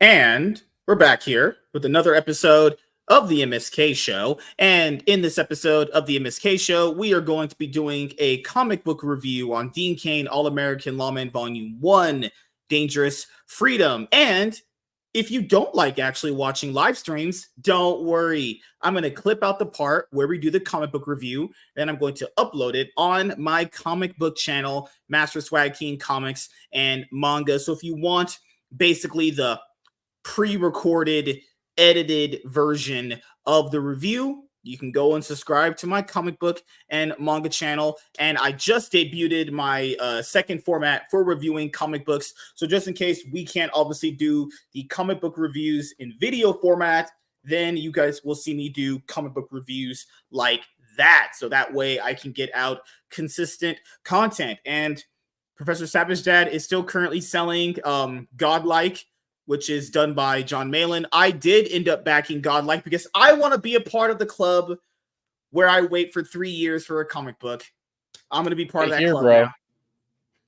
And we're back here with another episode of the MSK show. And in this episode of the MSK show, we are going to be doing a comic book review on Dean Cain, All-American Lawman Volume 1, Dangerous Freedom. And if you don't like actually watching live streams, don't worry. I'm going to clip out the part where we do the comic book review, and I'm going to upload it on my comic book channel, Master Swag King Comics and Manga. So if you want basically the pre-recorded, edited version of the review, you can go and subscribe to my comic book and manga channel. And I just debuted my second format for reviewing comic books. So just in case we can't obviously do the comic book reviews in video format, then you guys will see me do comic book reviews like that. So that way I can get out consistent content. And Professor Savage Dad is still currently selling Godlike, which is done by John Malin. I did end up backing Godlike because I want to be a part of the club where I wait for 3 years for a comic book. I'm going to be part of that club bro. now.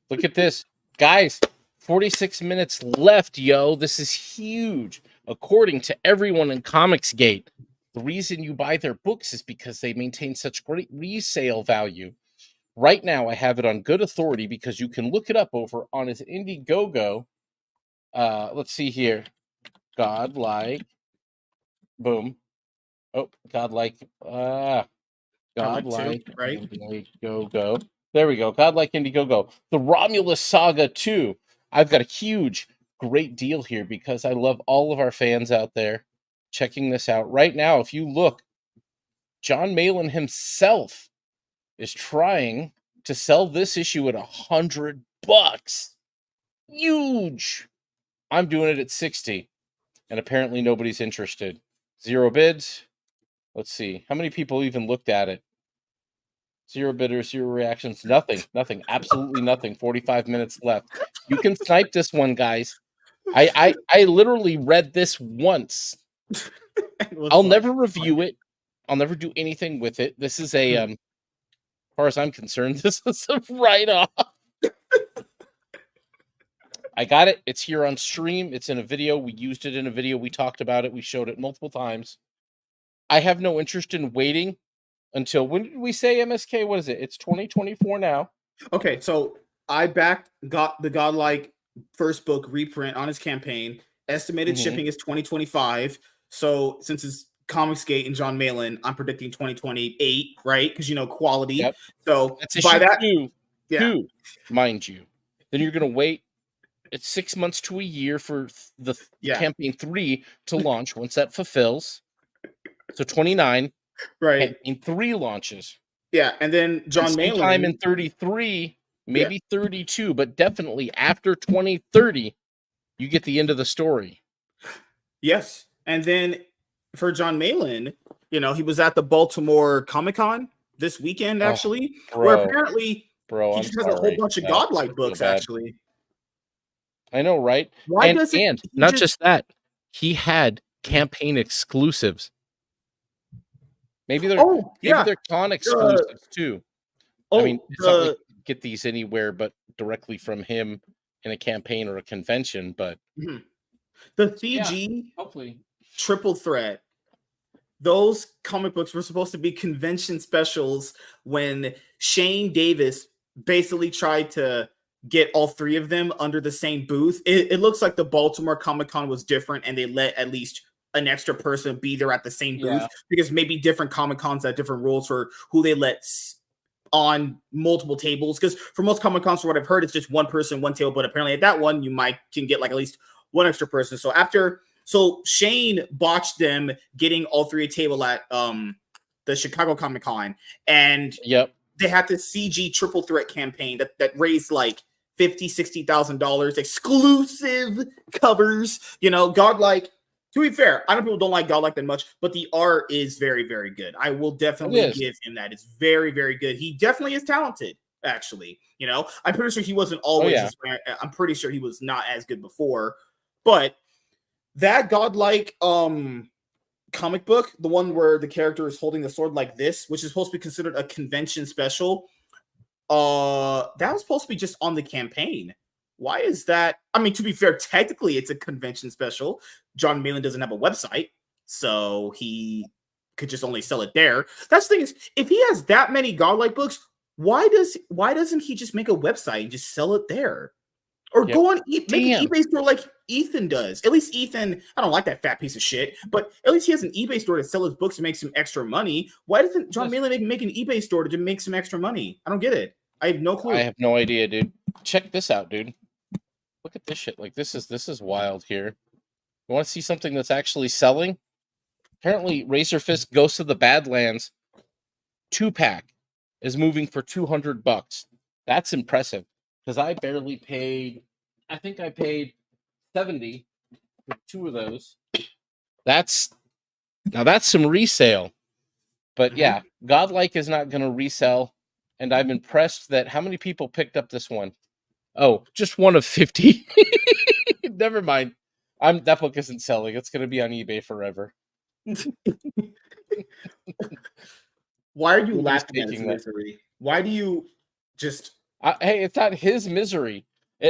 Look at this. Guys, 46 minutes left, yo. This is huge. According to everyone in Comicsgate, the reason you buy their books is because they maintain such great resale value. Right now, I have it on good authority because you can look it up over on his Indiegogo. Let's see here. Godlike. Boom. Oh, Godlike. Godlike. Right? Indiegogo. There we go. Godlike Indiegogo. The Romulus Saga 2. I've got a huge, great deal here because I love all of our fans out there checking this out. Right now, if you look, John Malin himself is trying to sell this issue at $100. Huge. I'm doing it at 60, and apparently nobody's interested. 0 bids. Let's see. How many people even looked at it? 0 bidders, 0 reactions. Nothing. Absolutely nothing. 45 minutes left. You can snipe this one, guys. I literally read this once. I'll never review it. I'll never do anything with it. This is a, as far as I'm concerned, this is a write-off. I got it. It's here on stream. It's in a video. We used it in a video. We talked about it. We showed it multiple times. I have no interest in waiting until, when did we say MSK? What is it? It's 2024 now. Okay, so I backed the Godlike first book reprint on his campaign. Estimated shipping is 2025. So since it's Comicsgate and John Malin, I'm predicting 2028, right? Because, you know, quality. Yep. So that's by that, two, mind you. Then you're going to wait. It's 6 months to a year for the campaign 3 to launch once that fulfills. So 29, right? Campaign 3 launches. Yeah, and then John Malin sometime in 33, maybe 32, but definitely after 2030, you get the end of the story. Yes, and then for John Malin, you know, he was at the Baltimore Comic-Con this weekend, actually, where apparently he just has a whole bunch of Godlike books, actually. I know, right? And not just that, he had campaign exclusives. Maybe they're con exclusives too. I mean, it's not like you can get these anywhere but directly from him in a campaign or a convention. But the CG hopefully Triple Threat, those comic books were supposed to be convention specials when Shane Davis basically tried to get all 3 of them under the same booth. It looks like the Baltimore Comic-Con was different, and they let at least an extra person be there at the same booth because maybe different Comic-Cons have different rules for who they let on multiple tables. Because for most Comic-Cons, from what I've heard, it's just one person, one table. But apparently at that one, you can get like at least one extra person. So Shane botched them getting all 3 a table at the Chicago Comic-Con, and they had the CG Triple Threat campaign that raised like $50,000-$60,000, exclusive covers. You know, Godlike. To be fair, I know people don't like Godlike that much, but the art is very, very good. I will definitely give him that. It's very, very good. He definitely is talented, actually. You know, I'm pretty sure he wasn't always. I'm pretty sure he was not as good before, but that Godlike comic book, the one where the character is holding the sword like this, which is supposed to be considered a convention special, that was supposed to be just on the campaign. Why is that? I mean, to be fair, technically it's a convention special. John Malin doesn't have a website, so he could just only sell it there. That's the thing is, if he has that many godlike books, why doesn't he just make a website and just sell it there? Or Yep. go on make an Damn. eBay store like Ethan does. At least Ethan, I don't like that fat piece of shit, but at least he has an eBay store to sell his books and make some extra money. Why doesn't John Malin make an eBay store to make some extra money? I don't get it. I have no clue. I have no idea, dude. Check this out, dude. Look at this shit. Like this is wild here. You want to see something that's actually selling? Apparently, Razor Fist Ghost of the Badlands 2-pack is moving for $200. That's impressive because I barely paid. I think I paid $70 for 2 of those. That's some resale. But yeah, Godlike is not going to resell, and I'm impressed that how many people picked up this one? Oh, just one of 50. Never mind. That book isn't selling. It's going to be on eBay forever. Why are you laughing at his misery? Why do you just... hey, it's not his misery.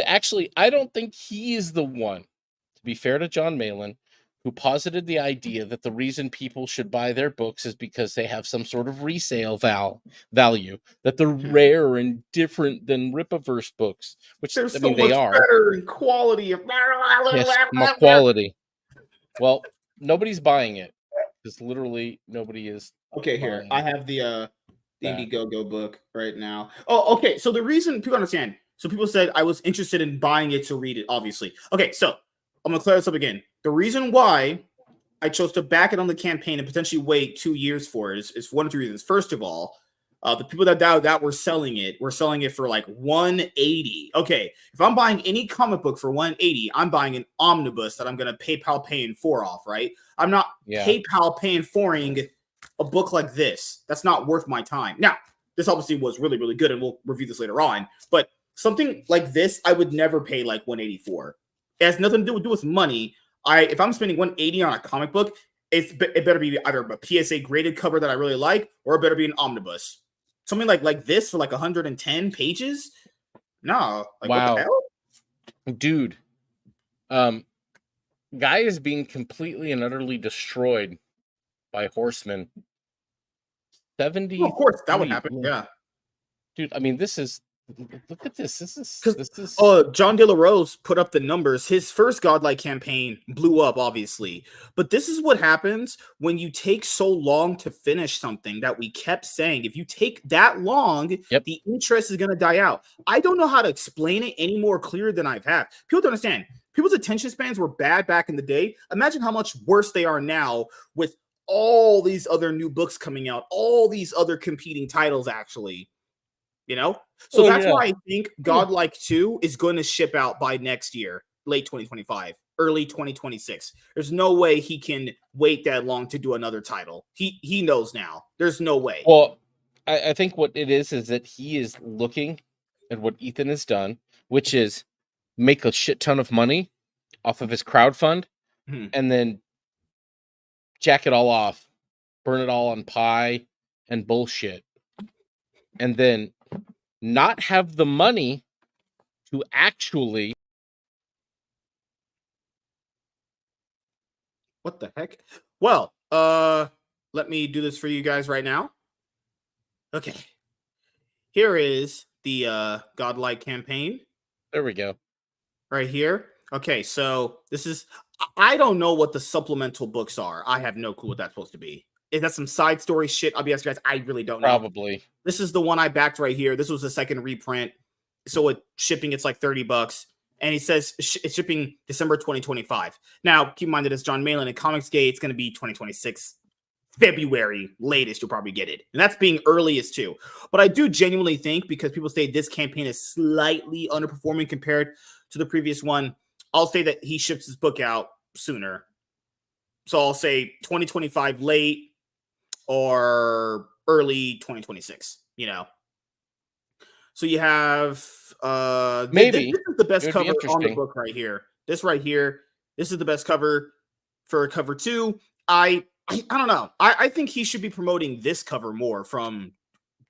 Actually, I don't think he is the one, to be fair to John Malin, who posited the idea that the reason people should buy their books is because they have some sort of resale value, that they're rare and different than Ripaverse books, which they're I mean, they are better in quality. yes, quality. Well, nobody's buying it because literally nobody is. Okay, here I have the Indiegogo book right now. Oh, okay. So the reason people understand. So people said I was interested in buying it to read it. Obviously, okay. So I'm gonna clear this up again. The reason why I chose to back it on the campaign and potentially wait 2 years for it is one of 2 reasons. First of all, the people that were selling it for like 180. Okay, if I'm buying any comic book for 180, I'm buying an omnibus that I'm gonna PayPal paying 4 off, right? I'm not PayPal paying 4ing a book like this. That's not worth my time. Now, this obviously was really, really good, and we'll review this later on. But something like this, I would never pay like 184. It has nothing to do with money. If I'm spending 180 on a comic book, it better be either a PSA graded cover that I really like, or it better be an omnibus. Something like this for like 110 pages. No, like wow, what the hell? Dude. Guy is being completely and utterly destroyed by Horseman. 70. Well, of course, that would happen. Yeah, dude. I mean, this is. Look at this. This is. John De La Rose put up the numbers. His first Godlike campaign blew up, obviously. But this is what happens when you take so long to finish something that we kept saying. If you take that long, the interest is going to die out. I don't know how to explain it any more clear than I've had. People don't understand. People's attention spans were bad back in the day. Imagine how much worse they are now with all these other new books coming out, all these other competing titles, actually. You know? So that's why I think Godlike 2 is going to ship out by next year, late 2025, early 2026. There's no way he can wait that long to do another title. He knows now. There's no way. Well, I think what it is that he is looking at what Ethan has done, which is make a shit ton of money off of his crowdfund and then jack it all off, burn it all on pie and bullshit. And then not have the money to actually. What the heck? Well, let me do this for you guys right now. Okay. Here is the Godlike campaign. There we go. Right here. Okay, so this is, I don't know what the supplemental books are. I have no clue what that's supposed to be. Is that some side story shit? I'll be honest, guys. I really don't know. Probably. This is the one I backed right here. This was the second reprint. So with shipping, it's like $30. And he says it's shipping December 2025. Now, keep in mind that it's John Malin and Comicsgate. It's going to be 2026. February latest, you'll probably get it. And that's being earliest too. But I do genuinely think, because people say this campaign is slightly underperforming compared to the previous one, I'll say that he ships his book out sooner. So I'll say 2025 late or early 2026, you know. So you have maybe this is the best cover on the book right here. This right here. This is the best cover for cover 2. I don't know. I think he should be promoting this cover more from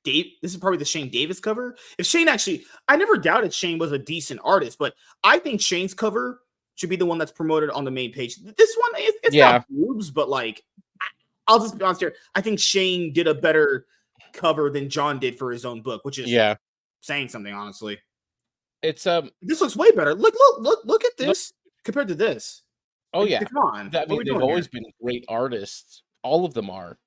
This is probably the Shane Davis cover. If Shane actually, I never doubted Shane was a decent artist, but I think Shane's cover should be the one that's promoted on the main page. This one, it's not boobs, but like, I'll just be honest here. I think Shane did a better cover than John did for his own book, which is saying something, honestly. It's this looks way better. Look at this compared to this. Oh yeah, come on. I mean, they've always been great artists. All of them are.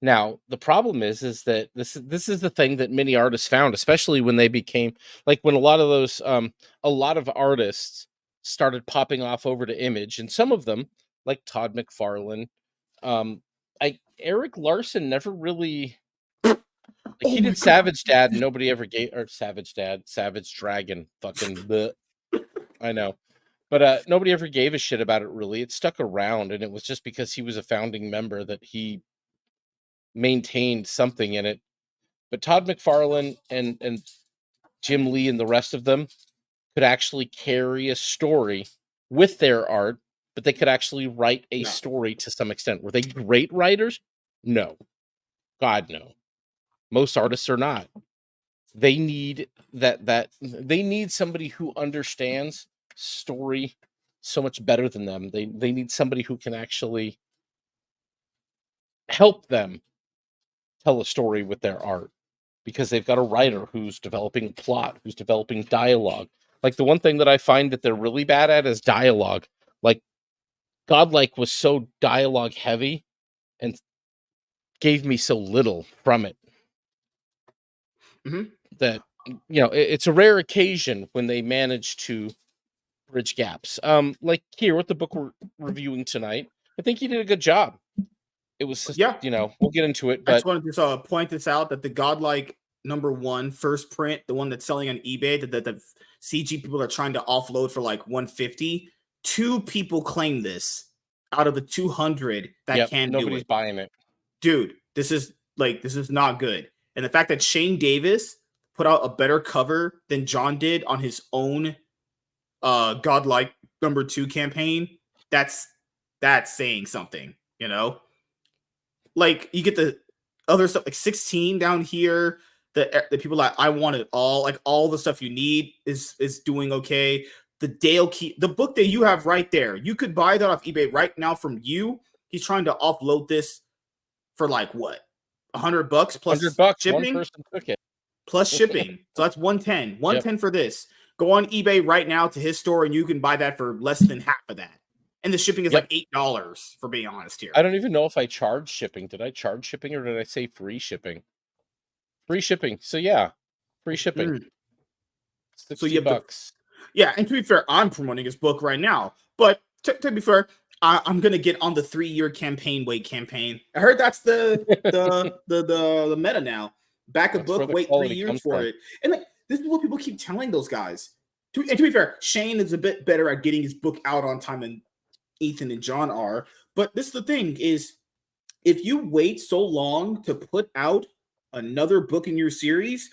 Now the problem is that this is the thing that many artists found, especially when they became like when a lot of those a lot of artists started popping off over to Image, and some of them like Todd McFarlane, Eric Larson never really. Like he did Savage Dad, and nobody ever gave, or Savage Dad, Savage Dragon, fucking bleh. I know. But nobody ever gave a shit about it, really. It stuck around, and it was just because he was a founding member that he maintained something in it. But Todd McFarlane and Jim Lee and the rest of them could actually carry a story with their art, but they could actually write a story to some extent. Were they great writers? No. God, no. Most artists are not. They need they need somebody who understands story so much better than them. They need somebody who can actually help them tell a story with their art, because they've got a writer who's developing plot, who's developing dialogue. Like the one thing that I find that they're really bad at is dialogue. Like Godlike was so dialogue heavy and gave me so little from it. That, you know, it's a rare occasion when they manage to bridge gaps. Like here with the book we're reviewing tonight, I think he did a good job. It was just, you know, we'll get into it. But I just wanted to point this out that the Godlike #1 first print, the one that's selling on eBay, that the CG people are trying to offload for like 150. 2 people claim this out of the 200 that can do it. Nobody's buying it, dude. This is not good. And the fact that Shane Davis put out a better cover than John did on his own Godlike #2 campaign, that's saying something, you know? Like you get the other stuff like 16 down here, the people like I want it all, like all the stuff you need is doing okay. The Dale Key, the book that you have right there, you could buy that off eBay right now from you. He's trying to offload this for like what? $100 plus $100. shipping. One person took it. Plus shipping. So that's 110. 110 for this. Go on eBay right now to his store and you can buy that for less than half of that. And the shipping is like $8, for being honest here. I don't even know if I charged shipping. Did I charge shipping or did I say free shipping? Free shipping. So yeah, free shipping. So you have $60. Yeah, and to be fair, I'm promoting his book right now. But to be fair, I'm gonna get on the 3-year campaign. I heard that's the meta now. Back a book, wait 3 years for it. And like this is what people keep telling those guys. And to be fair, Shane is a bit better at getting his book out on time than Ethan and John are. But this is the thing is, if you wait so long to put out another book in your series,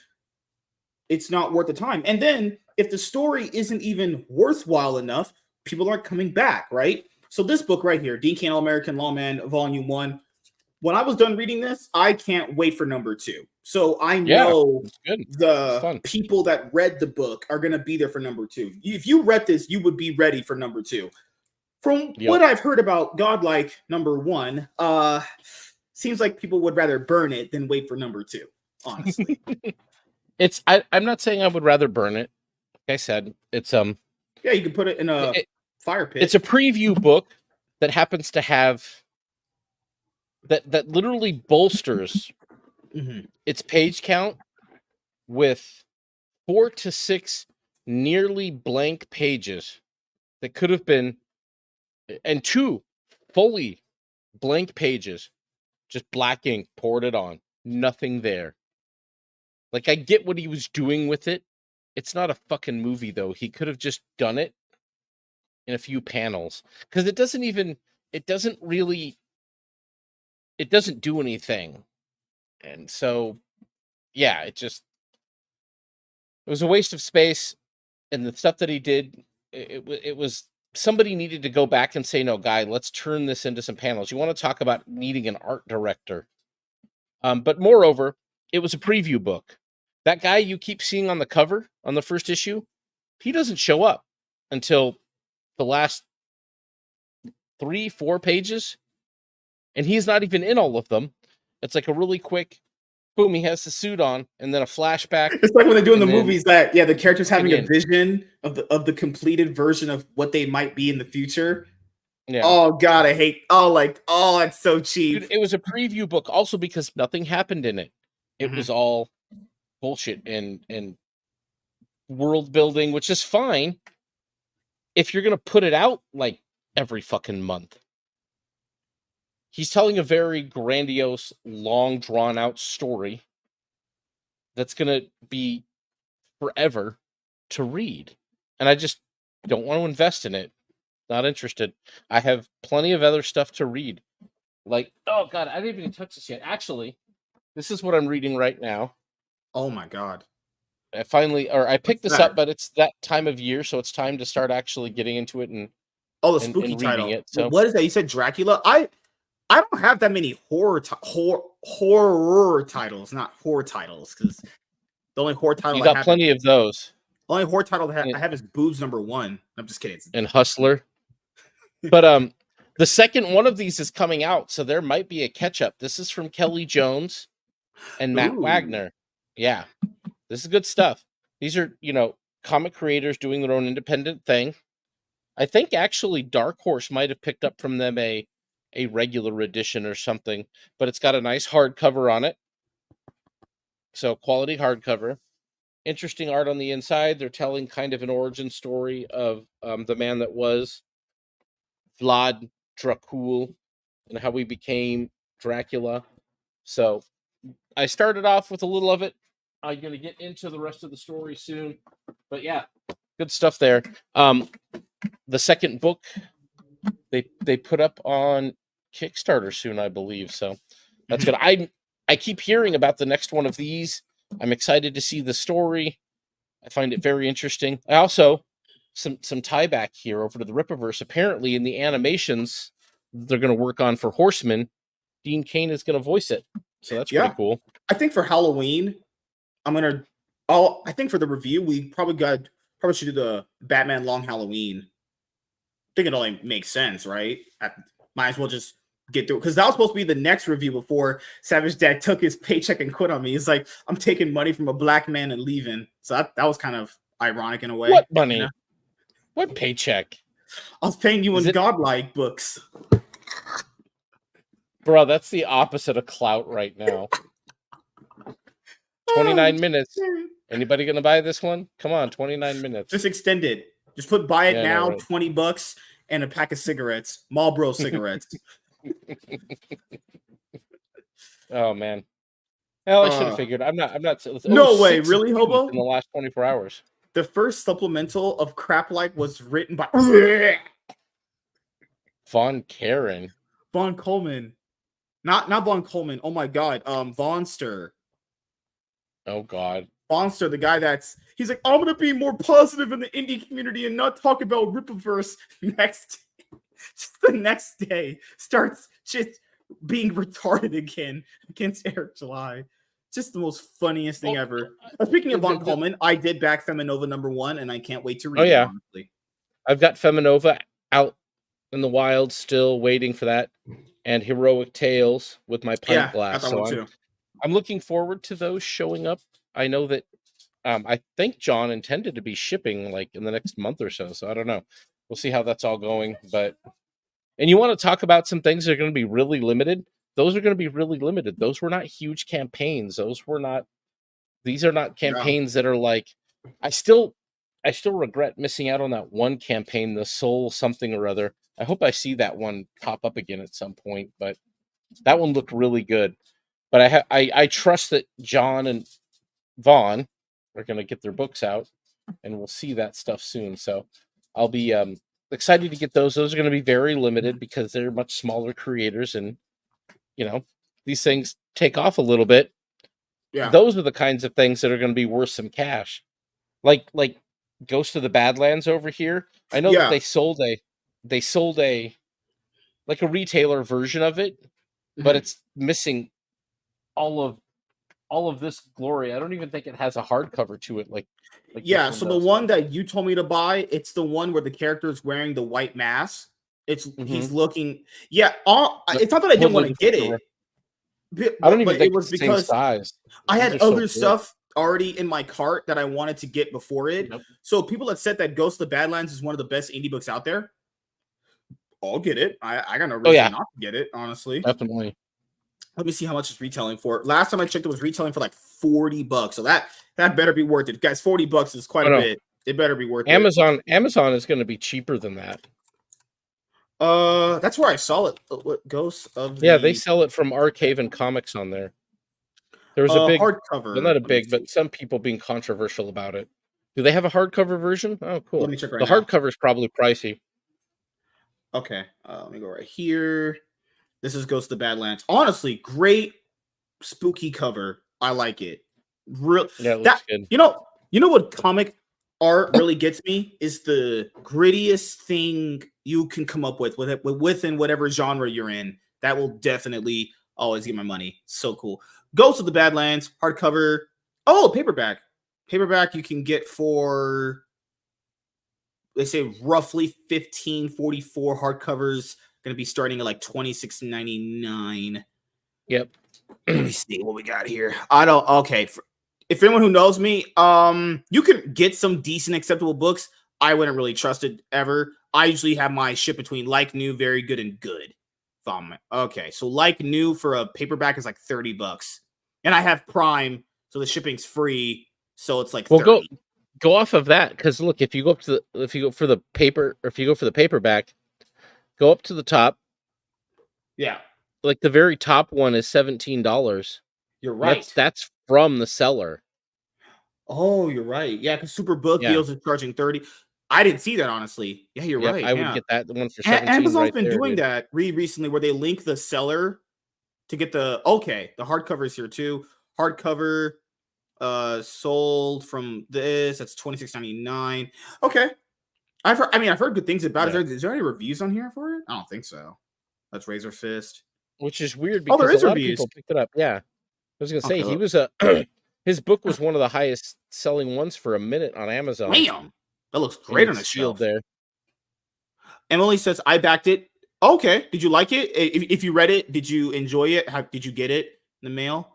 it's not worth the time. And then if the story isn't even worthwhile enough, people aren't coming back, right? So this book right here, Dean Cain, All-American Lawman, Volume 1, when I was done reading this, I can't wait for #2. So I know the people that read the book are going to be there for #2. If you read this, you would be ready for #2. From what I've heard about Godlike #1, seems like people would rather burn it than wait for #2, honestly. I'm not saying I would rather burn it. Like I said, it's yeah, you can put it in a fire pit. It's a preview book that happens to have that literally bolsters its page count with 4 to 6 nearly blank pages that could have been, and 2 fully blank pages, just black ink poured it on, nothing there. Like I get what he was doing with it. It's not a fucking movie though. He could have just done it in a few panels, because it doesn't do anything. And so yeah, it was a waste of space. And the stuff that he did, it was, somebody needed to go back and say, no, guy, let's turn this into some panels. You want to talk about needing an art director. But moreover, it was a preview book. That guy you keep seeing on the cover on the first issue, he doesn't show up until the last 3-4 pages, and he's not even in all of them. It's like a really quick boom, he has the suit on, and then a flashback. It's like when they do in the and then movies that the character's having a again. vision of the completed version of what they might be in the future. Yeah. Oh god, I hate that's so cheap. Dude, it was a preview book also because nothing happened in it. It was all bullshit and world building, which is fine if you're gonna put it out like every fucking month. He's telling a very grandiose, long, drawn out story that's gonna be forever to read. And I just don't want to invest in it. Not interested. I have plenty of other stuff to read. Like, oh god, I didn't even touch this yet. Actually, this is what I'm reading right now. Oh my god. I picked this up, but it's that time of year, so it's time to start actually getting into it and the spooky and title. it. So what is that? You said Dracula? I don't have that many horror titles, not horror titles, because the only horror title you got plenty of those. The only horror title that I have is Boobs #1. I'm just kidding. And Hustler. But the second one of these is coming out, so there might be a catch up. This is from Kelly Jones and Matt Wagner. Yeah. This is good stuff. These are, comic creators doing their own independent thing. I think actually Dark Horse might have picked up from them a regular edition or something, but it's got a nice hardcover on it. So quality hardcover. Interesting art on the inside. They're telling kind of an origin story of the man that was Vlad Dracul and how he became Dracula. So I started off with a little of it. I'm going to get into the rest of the story soon. But yeah, good stuff there. The second book they put up on Kickstarter soon, I believe. So that's good. I keep hearing about the next one of these. I'm excited to see the story. I find it very interesting. I also some tie back here over to the Rippaverse. Apparently, in the animations they're going to work on for Horseman, Dean Cain is going to voice it. So that's pretty cool. I think for Halloween, I think for the review, we probably should do the Batman Long Halloween. I think it only makes sense, right? Might as well just get through, because that was supposed to be the next review before Savage Dad took his paycheck and quit on me. He's like, I'm taking money from a black man and leaving. So that was kind of ironic in a way. What money? What paycheck? I was paying you in godlike books. Bro, that's the opposite of clout right now. 29 minutes. Anybody gonna buy this one? Come on, 29 minutes. Just extend it. Just buy it now, right. $20 and a pack of cigarettes. Marlboro cigarettes. Oh man. Hell, I should have figured. I'm not. No way, really, Hobo? In the last 24 hours. The first supplemental of Crap Like was written by Von Karen. Von Coleman. Not Von Coleman. Oh my god. Vonster. Oh god. Vonster, the guy he's like, I'm gonna be more positive in the indie community and not talk about Rippaverse just the next day starts just being retarded again against Eric July. Just the most funniest thing ever. Speaking of Von Coleman, I did back Feminova #1 and I can't wait to read it, honestly. I've got Feminova out in the wild, still waiting for that, and Heroic Tales with my pint glass. So I'm looking forward to those showing up. I know that I think John intended to be shipping like in the next month or so. So I don't know. We'll see how that's all going. And you want to talk about some things that are going to be really limited? Those are going to be really limited. Those were not huge campaigns. These are not campaigns that are like, I still regret missing out on that one campaign, the Soul something or other. I hope I see that one pop up again at some point, but that one looked really good. But I trust that John and Vaughn are going to get their books out, and we'll see that stuff soon. So I'll be excited to get those. Those are going to be very limited because they're much smaller creators, and these things take off a little bit. Yeah, those are the kinds of things that are going to be worth some cash. Like Ghost of the Badlands over here. I know that they sold a like a retailer version of it, but it's missing all of all of this glory. I don't even think it has a hardcover to it like this Yeah, one so the does. one that you told me to buy, it's the one where the character is wearing the white mask. He's Mm-hmm. looking. Yeah, it's not that I didn't want Totally to get different. it, I don't even but it think was it's the same because size. I These had are so other good. stuff already in my cart that I wanted to get before it. Yep. So people had said that Ghost of the Badlands is one of the best indie books out there. I'll get it. I got no Oh reason yeah, not to get it, honestly. definitely. Let me see how much it's retailing for. Last time I checked, it was retailing for like $40. So that better be worth it, guys. $40 is quite Oh a no, bit. It better be worth it. Amazon is going to be cheaper than that. That's where I saw it. What Ghosts of Yeah, they the sell it from Archaven Comics on there. There was a big, well, hardcover? not a Let me big, see. but some people being controversial about it. Do they have a hardcover version? Oh, Let cool. me check right The now. hardcover is probably pricey. Okay, let me go right here. This is Ghost of the Badlands. Honestly, great spooky cover. I like it. Real Yeah, it looks that good. you know what comic art really gets me is the grittiest thing you can come up with within whatever genre you're in. That will definitely always get my money. So cool. Ghost of the Badlands hardcover. Oh, paperback. Paperback you can get for, they say, roughly 1544. Hardcovers going to be starting at like $26.99. Yep. Let me see what we got here. I don't. Okay, if anyone who knows me, you can get some decent, acceptable books. I wouldn't really trust it ever. I usually have my ship between like new, very good, and good. Okay, so like new for a paperback is like $30, and I have Prime, so the shipping's free, so it's like Well, 30. go off of that because look, if you go for the paper, or if you go for the paperback, go up to the top. Yeah, Like the very top one is $17. you're And right. that's from the seller. Oh, you're right. Yeah, because Super Book Yeah. Deals is charging 30. I didn't see that, honestly. Yeah, you're Yep. right. I would Yeah. get that one for 17 Amazon's right been there, doing dude. that recently where they link the seller to get the hardcovers here too. Hardcover sold from this. That's $26.99. Okay. I've heard good things about Yeah. it. Is there any reviews on here for it? I don't think so. That's Razor Fist. Which is weird Oh, there because a is lot of reviews. people picked it up. Yeah. I was gonna say Okay. he was a his book was one of the highest selling ones for a minute on Amazon. Damn. That looks And great on it's the sealed shelf. there. Emily says, I backed it. Okay. Did you like it? If you read it, did you enjoy it? Did you get it in the mail?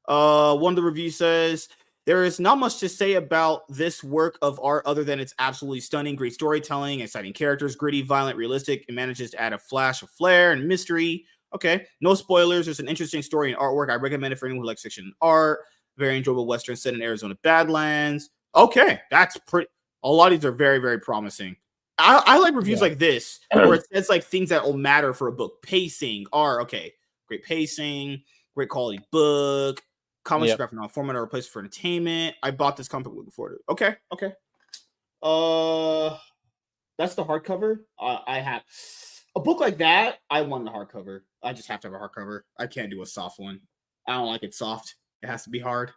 One of the reviews says, there is not much to say about this work of art other than it's absolutely stunning, great storytelling, exciting characters, gritty, violent, realistic. It manages to add a flash of flair and mystery. Okay. No spoilers. There's an interesting story and artwork. I recommend it for anyone who likes fiction and art. Very enjoyable Western set in Arizona Badlands. Okay. That's pretty. A lot of these are very, very promising. I like reviews Yeah. like this where it says like things that will matter for a book. Pacing, are okay. Great pacing, great quality book. Comics Yep. graphic novel format or a place for entertainment. I bought this comic book before. Okay. That's the hardcover. I have a book like that. I want the hardcover. I just have to have a hardcover. I can't do a soft one. I don't like it soft. It has to be hard.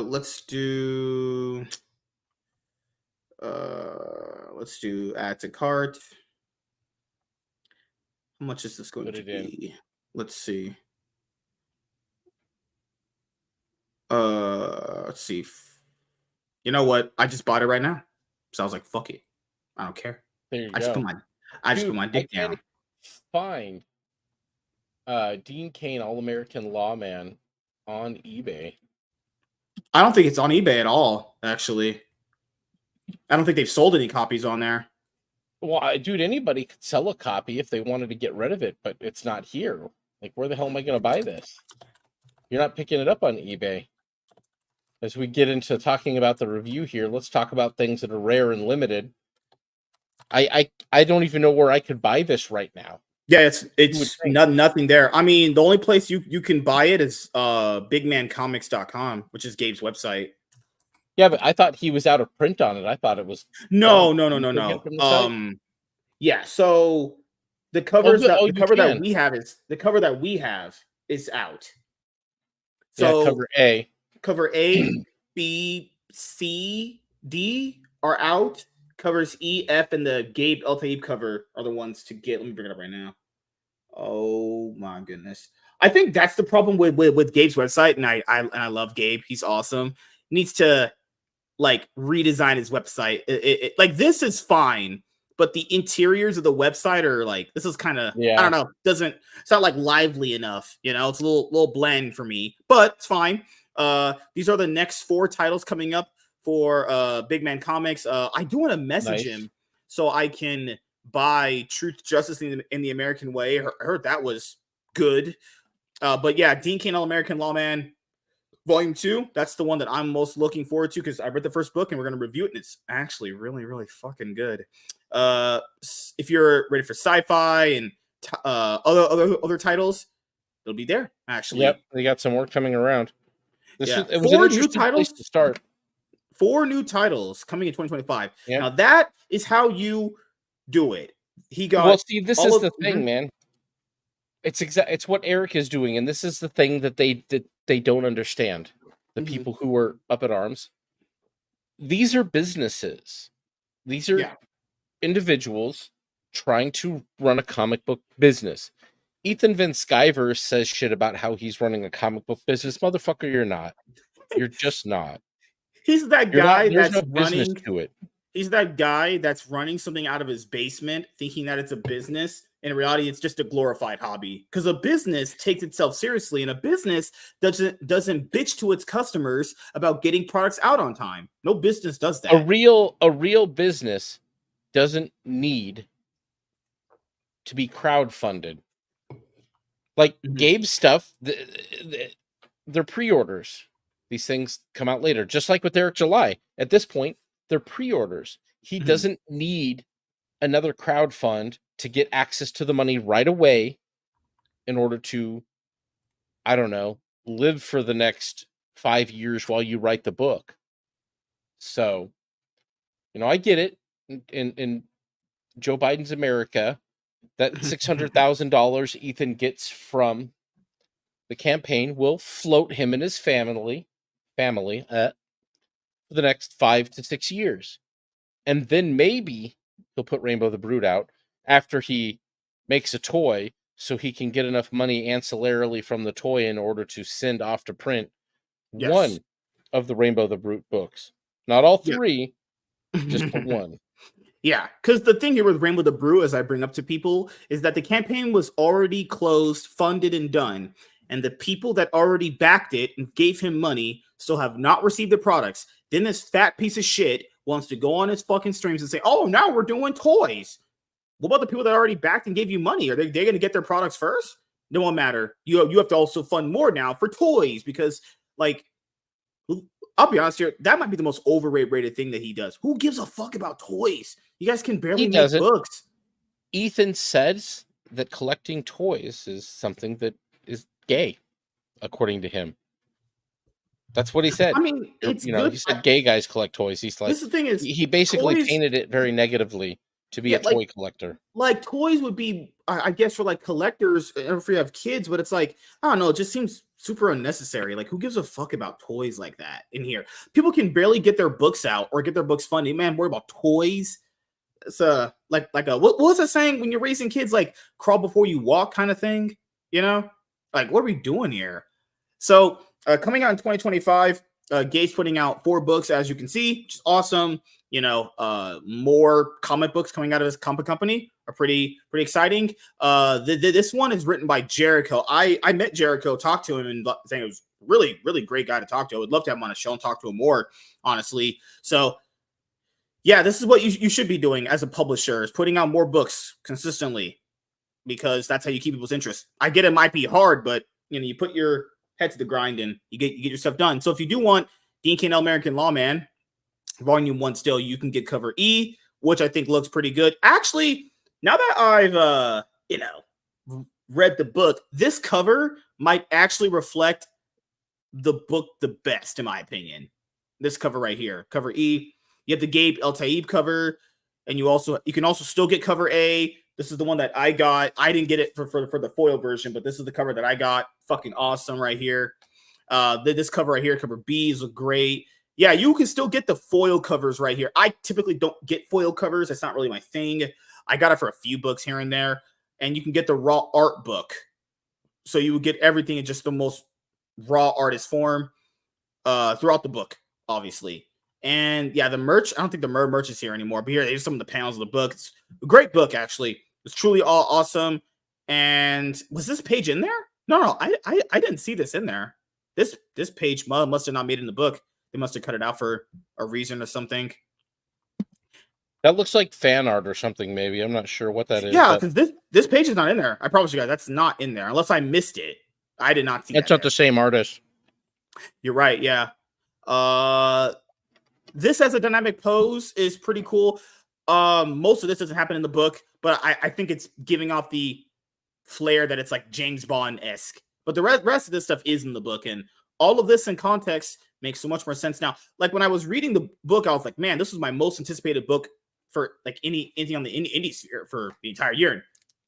Let's do add to cart. How much is this going Put to it in. be? Let's see. Let's see. You know what? I just bought it right now. So I was like, fuck it. I don't care. There you I just go. put Dude, my I dick can't down. find Dean Cain, All-American Lawman on eBay. I don't think it's on eBay at all, actually. I don't think they've sold any copies on there. Well, dude, anybody could sell a copy if they wanted to get rid of it, but it's not here. Like, where the hell am I going to buy this? You're not picking it up on eBay. As we get into talking about the review here, let's talk about things that are rare and limited. I don't even know where I could buy this right now. Yeah, You would it's think. nothing there. I mean, the only place you can buy it is bigmancomics.com, which is Gabe's website. Yeah, but I thought he was out of print on it. I thought it was No. done. You can get it from the site? Yeah, so the You can. the cover that we have is out. Yeah, So cover A. cover A, B, C, D are out. Covers E, F, and the Gabe El Taib cover are the ones to get. Let me bring it up right now. Oh my goodness. I think that's the problem with Gabe's website, and I love Gabe. He's awesome. Needs to like redesign his website. Like this is fine, but the interiors of the website are like this is kind of I Yeah, don't know. Doesn't it's not like lively enough. You know, it's a little bland for me, but it's fine. These are the next 4 titles coming up for Big Man Comics. I do want to message nice. him so I can buy Truth, Justice in the American Way. I heard that was good. But yeah, Dean Cain, All American Lawman, Volume 2. That's the one that I'm most looking forward to because I read the first book and we're going to review it, and it's actually really, really fucking good. If you're ready for sci-fi and other titles, it'll be there. Yep, Actually, they got some work coming around. yeah, It was an 4 new interesting place to titles. start. 4 new titles coming in 2025. Yeah. Now that is how you do it. He got Well, see, this all is of the thing, man. It's what Eric is doing, and this is the thing that they don't understand. The people who are up at arms. These are businesses. These are yeah. individuals trying to run a comic book business. Ethan Van Sciver says shit about how he's running a comic book business. Motherfucker, you're not. You're just not. He's that You're not. guy There's that's no business running. to it. He's that guy that's running something out of his basement, thinking that it's a business. In reality, it's just a glorified hobby. Because a business takes itself seriously, and a business doesn't bitch to its customers about getting products out on time. No business does that. A real business doesn't need to be crowdfunded. Like Gabe's stuff, they're pre-orders. These things come out later, just like with Eric July. At this point, they're pre-orders. He doesn't need another crowd fund to get access to the money right away in order to, I don't know, live for the next 5 years while you write the book. So, I get it. In Joe Biden's America, that $600,000 Ethan gets from the campaign will float him and his family for the next 5 to 6 years. And then maybe he'll put Rainbow the Brood out after he makes a toy so he can get enough money ancillarily from the toy in order to send off to print one of the Rainbow the Brute books. Not all 3, just the one. Yeah, because the thing here with Rainbow the Brew, as I bring up to people, is that the campaign was already closed, funded, and done. And the people that already backed it and gave him money still have not received the products. Then this fat piece of shit wants to go on his fucking streams and say, oh, now we're doing toys. What about the people that already backed and gave you money? Are they going to get their products first? No one matter. You have to also fund more now for toys because, like, I'll be honest here, that might be the most overrated thing that he does. Who gives a fuck about toys? You guys can barely make books. Ethan says that collecting toys is something that is gay, according to him. That's what he said. I mean, it's good. He said gay guys collect toys. He's like, this is the thing is, he basically toys, painted it very negatively to be a toy collector. Like toys would be, I guess, for like collectors, if you have kids, but it's like, I don't know, it just seems super unnecessary. Like, who gives a fuck about toys like that in here? People can barely get their books out or get their books funded. Man, worry about toys. It's like a what was it saying when you're raising kids, like crawl before you walk kind of thing, like what are we doing here? So coming out in 2025, Gabe's putting out 4 books, as you can see, which is awesome. More comic books coming out of his comic company are pretty exciting. This one is written by Jericho. I met Jericho, talked to him, and saying it was really, really great guy to talk to. I would love to have him on a show and talk to him more, honestly. So yeah, this is what you should be doing as a publisher, is putting out more books consistently, because that's how you keep people's interest. I get it might be hard, but you put your head to the grind and you get your stuff done. So if you do want Dean Cain, American Lawman, Volume 1 still, you can get cover E, which I think looks pretty good. Actually, now that I've read the book, this cover might actually reflect the book the best, in my opinion. This cover right here, cover E. You have the Gabe El Taib cover, and you can also still get cover A. This is the one that I got. I didn't get it for the foil version, but this is the cover that I got. Fucking awesome right here. This cover right here, cover B, is great. Yeah, you can still get the foil covers right here. I typically don't get foil covers. That's not really my thing. I got it for a few books here and there. and you can get the raw art book. So you would get everything in just the most raw artist form throughout the book, obviously. And yeah, the merch, I don't think the merch is here anymore, but here's some of the panels of the book. It's a great book, actually. It's truly all awesome. And was this page in there? No, I didn't see this in there. This page must have not made it in the book. They must have cut it out for a reason or something. That looks like fan art or something, maybe. I'm not sure what that is. Yeah, because this page is not in there. I promise you guys, that's not in there. Unless I missed it. I did not see that's that not the same artist. You're right, yeah. This as a dynamic pose is pretty cool. Most of this doesn't happen in the book, but I think it's giving off the flair that it's like James Bond-esque. But the rest of this stuff is in the book, and all of this in context makes so much more sense now. Like when I was reading the book, I was like, man, this was my most anticipated book for like anything on the indie sphere for the entire year.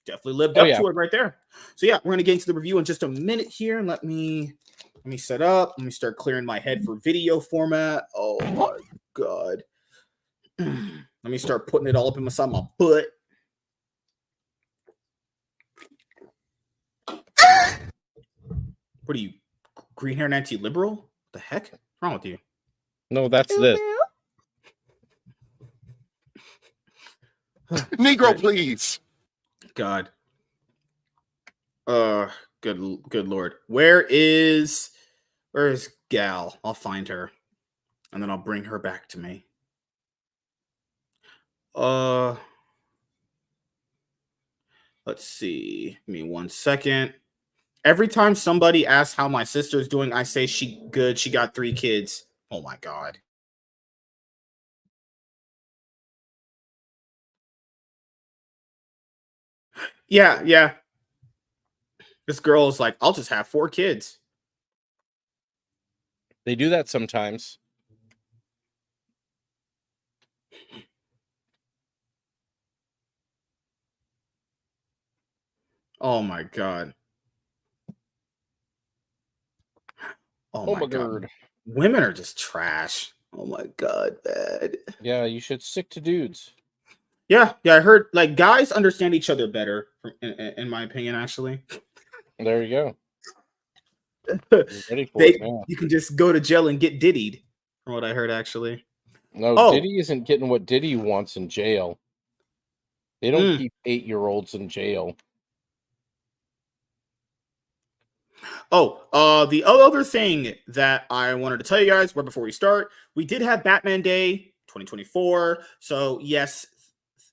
Definitely lived up to it right there. So yeah, we're gonna get into the review in just a minute here, and let me set up. Let me start clearing my head for video format. Oh my god. Let me start putting it all up inside my butt. What are you, green hair and anti-liberal? What the heck? What's wrong with you? No, that's this. Negro, please. God. Good lord. Where is Gal? I'll find her, and then I'll bring her back to me. Let's see. Give me 1 second. Every time somebody asks how my sister's doing, I say she good. She got 3 kids. Oh my god. Yeah. This girl is like, I'll just have 4 kids. They do that sometimes. Oh my god. Oh my god. Women are just trash. Oh my god, bad. Yeah, you should stick to dudes. Yeah, I heard like guys understand each other better, in my opinion, actually. There you go. Ready for it now. You can just go to jail and get diddied, from what I heard, actually. No, Diddy isn't getting what Diddy wants in jail. They don't keep 8-year-olds in jail. The other thing that I wanted to tell you guys right before we start, we did have Batman Day 2024. So yes,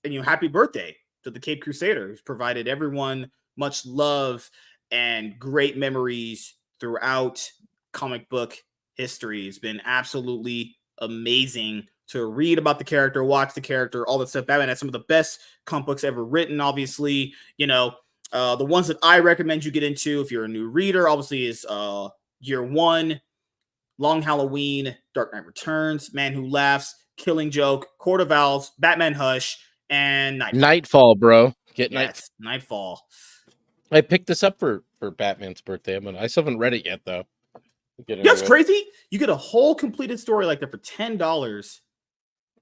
and happy birthday to the Cape Crusader, who's provided everyone much love and great memories throughout comic book history. It's been absolutely amazing to read about the character, watch the character, all that stuff. Batman has some of the best comic books ever written, obviously. The ones that I recommend you get into if you're a new reader, obviously, is Year One, Long Halloween, Dark Knight Returns, Man Who Laughs, Killing Joke, Court of Owls, Batman Hush, and Nightfall, bro. Nightfall. I picked this up for Batman's birthday. I still haven't read it yet, though. That's crazy. You get a whole completed story like that for $10.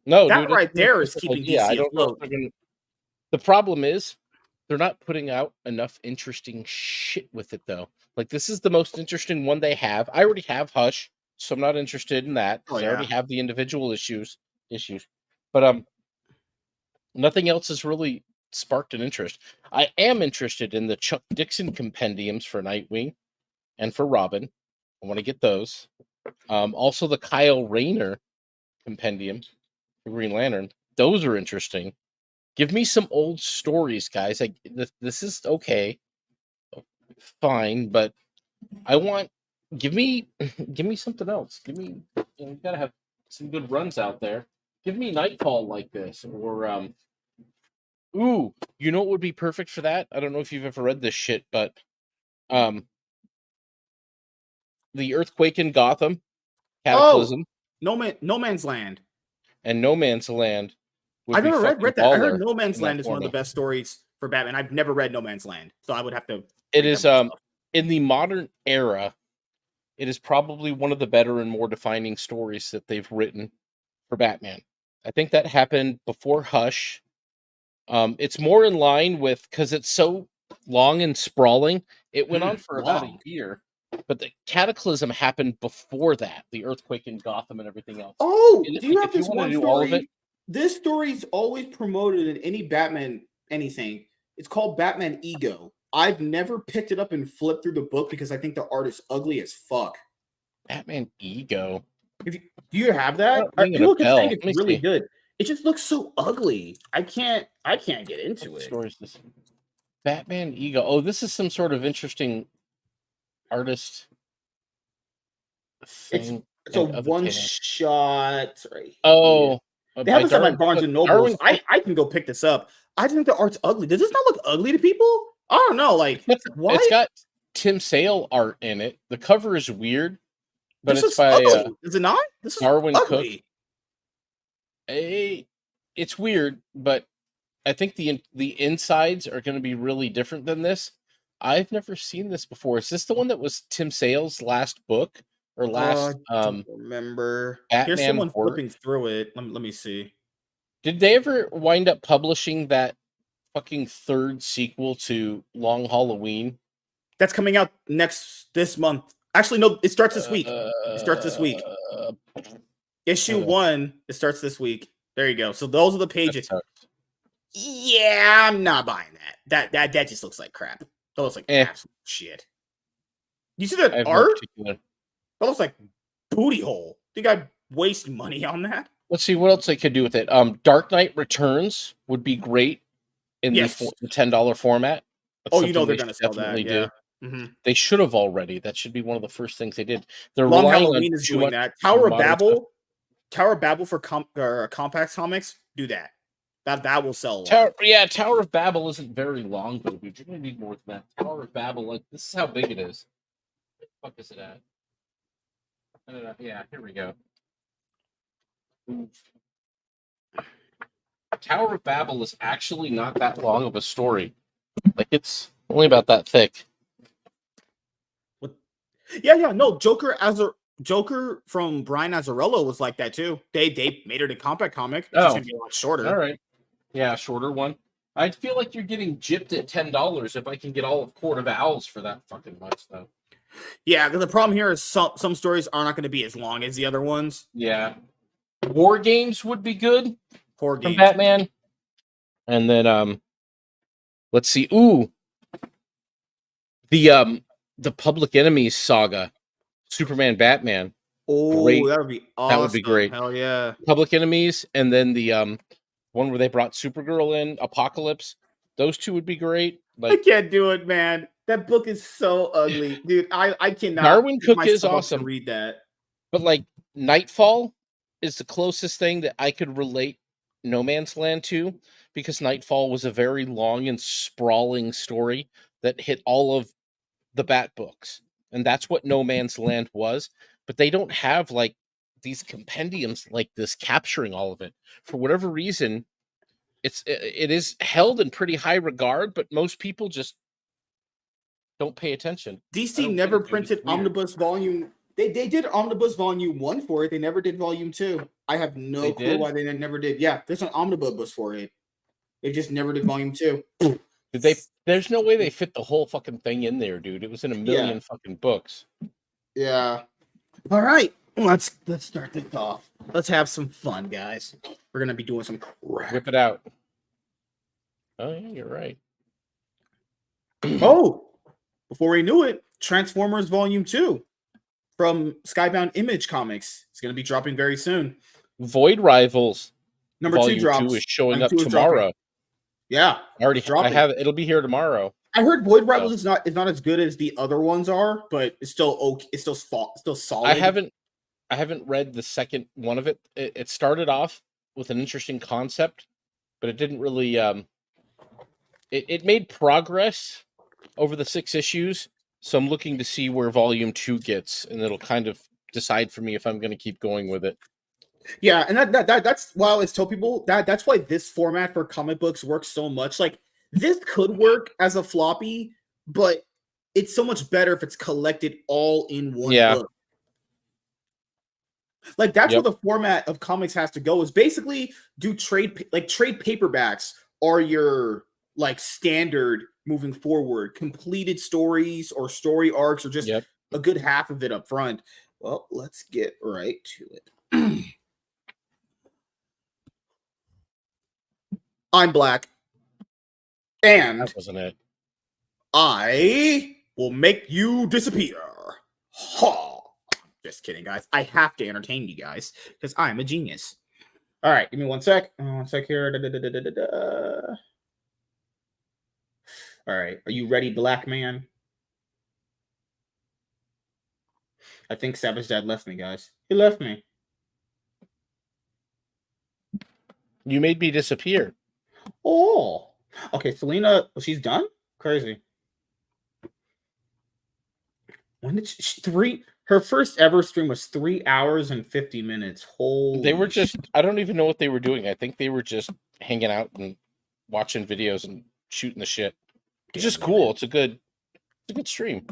No, that dude, right there is keeping DC afloat. The problem is they're not putting out enough interesting shit with it, though. Like, this is the most interesting one they have. I already have Hush, so I'm not interested in that. I already have the individual issues. But nothing else has really sparked an interest. I am interested in the Chuck Dixon compendiums for Nightwing and for Robin. I want to get those. Also, the Kyle Rayner compendium for Green Lantern. Those are interesting. Give me some old stories, guys. Like this is okay, fine, but I want give me something else. Give me you gotta have some good runs out there. Give me Nightfall like this, or ooh, you know what would be perfect for that? I don't know if you've ever read this shit, but the Earthquake in Gotham, Cataclysm, No Man's Land, and No Man's Land. I've never read that. I heard No Man's Land is one of the best stories for Batman. I've never read No Man's Land, so I would have to. It is in the modern era, it is probably one of the better and more defining stories that they've written for Batman. I think that happened before Hush, It's more in line with, because it's so long and sprawling. It went on for about a Long. year, but the cataclysm happened before that. The earthquake in Gotham and everything else. Oh, And do you have if you this want to one do all of it, story? This story's always promoted in any Batman anything. It's called Batman Ego. I've never picked it up and flipped through the book because I think the art is ugly as fuck. Batman Ego. Do you have that? Not ringing a People keep saying bell. it's Let me really see. good. It just looks so ugly. I can't get into What it. story is this? Batman Ego. Oh, this is some sort of interesting artist It's thing a of a one tale. shot right here. Oh, They have by this at my Darwin Barnes Cook. and Nobles. Darwin Cook. I can go pick this up. I think the art's ugly. Does this not look ugly to people? I don't know. Like, why? It's got Tim Sale art in it. The cover is weird, but This it's looks by ugly. Is it not? This is Darwin Cook. ugly. It's weird, but I think the insides are going to be really different than this. I've never seen this before. Is this the one that was Tim Sale's last book or last Don't remember. Here's Batman someone horror? flipping through it. Let me see. Did they ever wind up publishing that fucking third sequel to Long Halloween? That's coming out this month. Actually, no, it starts this week. It starts this week. Issue 1, it starts this week. There you go. So those are the pages. Yeah, I'm not buying that. That just looks like crap. That looks like absolute shit. You see that art? That looks like booty hole. Think I'd waste money on that? Let's see what else they could do with it. Dark Knight Returns would be great in the $10 format. That's you know they're going to sell that. Yeah. Mm-hmm. They should have already. That should be one of the first things they did. They're Long relying Halloween on is doing that. Tower of Babel for Compact Comics. Do that. That will sell. Tower of Babel isn't very long, though, dude. You're gonna need more than that. Tower of Babel, like this is how big it is. Where the fuck is it at? I don't know. Yeah, here we go. Tower of Babel is actually not that long of a story. Like it's only about that thick. Yeah. No, Joker from Brian Azzarello was like that too. They made it a compact comic. It's just gonna be a lot shorter. All right. Yeah, shorter one. I feel like you're getting gypped at $10 if I can get all of Court of Owls for that fucking much, though. Yeah, because the problem here is some stories are not going to be as long as the other ones. Yeah. War Games would be good. War Games. Batman. And then let's see. Ooh. The Public Enemies saga. Superman Batman. Oh, that would be awesome. That would be great. Hell yeah. Public Enemies, and then the one where they brought Supergirl in, Apocalypse. Those two would be great. Like, I can't do it, man. That book is so ugly, dude. I cannot. Darwin Cook is awesome. To read that, but like Nightfall is the closest thing that I could relate No Man's Land to, because Nightfall was a very long and sprawling story that hit all of the Bat books, and that's what No Man's Land was. But they don't have like these compendiums like this capturing all of it. For whatever reason, it is held in pretty high regard, but most people just don't pay attention. DC never printed Omnibus Volume. They did Omnibus Volume 1 for it. They never did Volume 2. I have no clue why they never did. Yeah, there's an Omnibus for it. They just never did Volume 2. Did they? There's no way they fit the whole fucking thing in there, dude. It was in a million fucking books. Yeah. All right. Let's start this off. Let's have some fun, guys. We're gonna be doing some crap. Whip it out. Oh yeah, you're right. Oh, before we knew it, Transformers Volume 2 from Skybound Image Comics. It's gonna be dropping very soon. Void Rivals number Volume 2 drops. 2 is showing up tomorrow. Yeah, I have it. It'll be here tomorrow. I heard Void Rivals is not as good as the other ones are, but it's still okay. It's still solid. I haven't read the second one of it. It started off with an interesting concept, but it didn't really. It made progress over the 6 issues, so I'm looking to see where Volume 2 gets, and it'll kind of decide for me if I'm going to keep going with it. Yeah, and that's why I always tell people that's why this format for comic books works so much. Like, this could work as a floppy, but it's so much better if it's collected all in one book. Like, that's where the format of comics has to go, is basically do trade paperbacks are your like standard moving forward? Completed stories or story arcs, or just a good half of it up front? Well, let's get right to it. I'm black, and that wasn't it. I will make you disappear. Ha! Just kidding, guys. I have to entertain you guys because I'm a genius. All right, give me 1 sec. 1 sec here. All right, are you ready, black man? I think Savage Dad left me, guys. He left me. You made me disappear. Oh, okay. Selena, well, she's done. Crazy. When did her first ever stream was 3 hours and 50 minutes. Holy! They were just, I don't even know what they were doing. I think they were just hanging out and watching videos and shooting the shit. It's just cool. It's a good stream.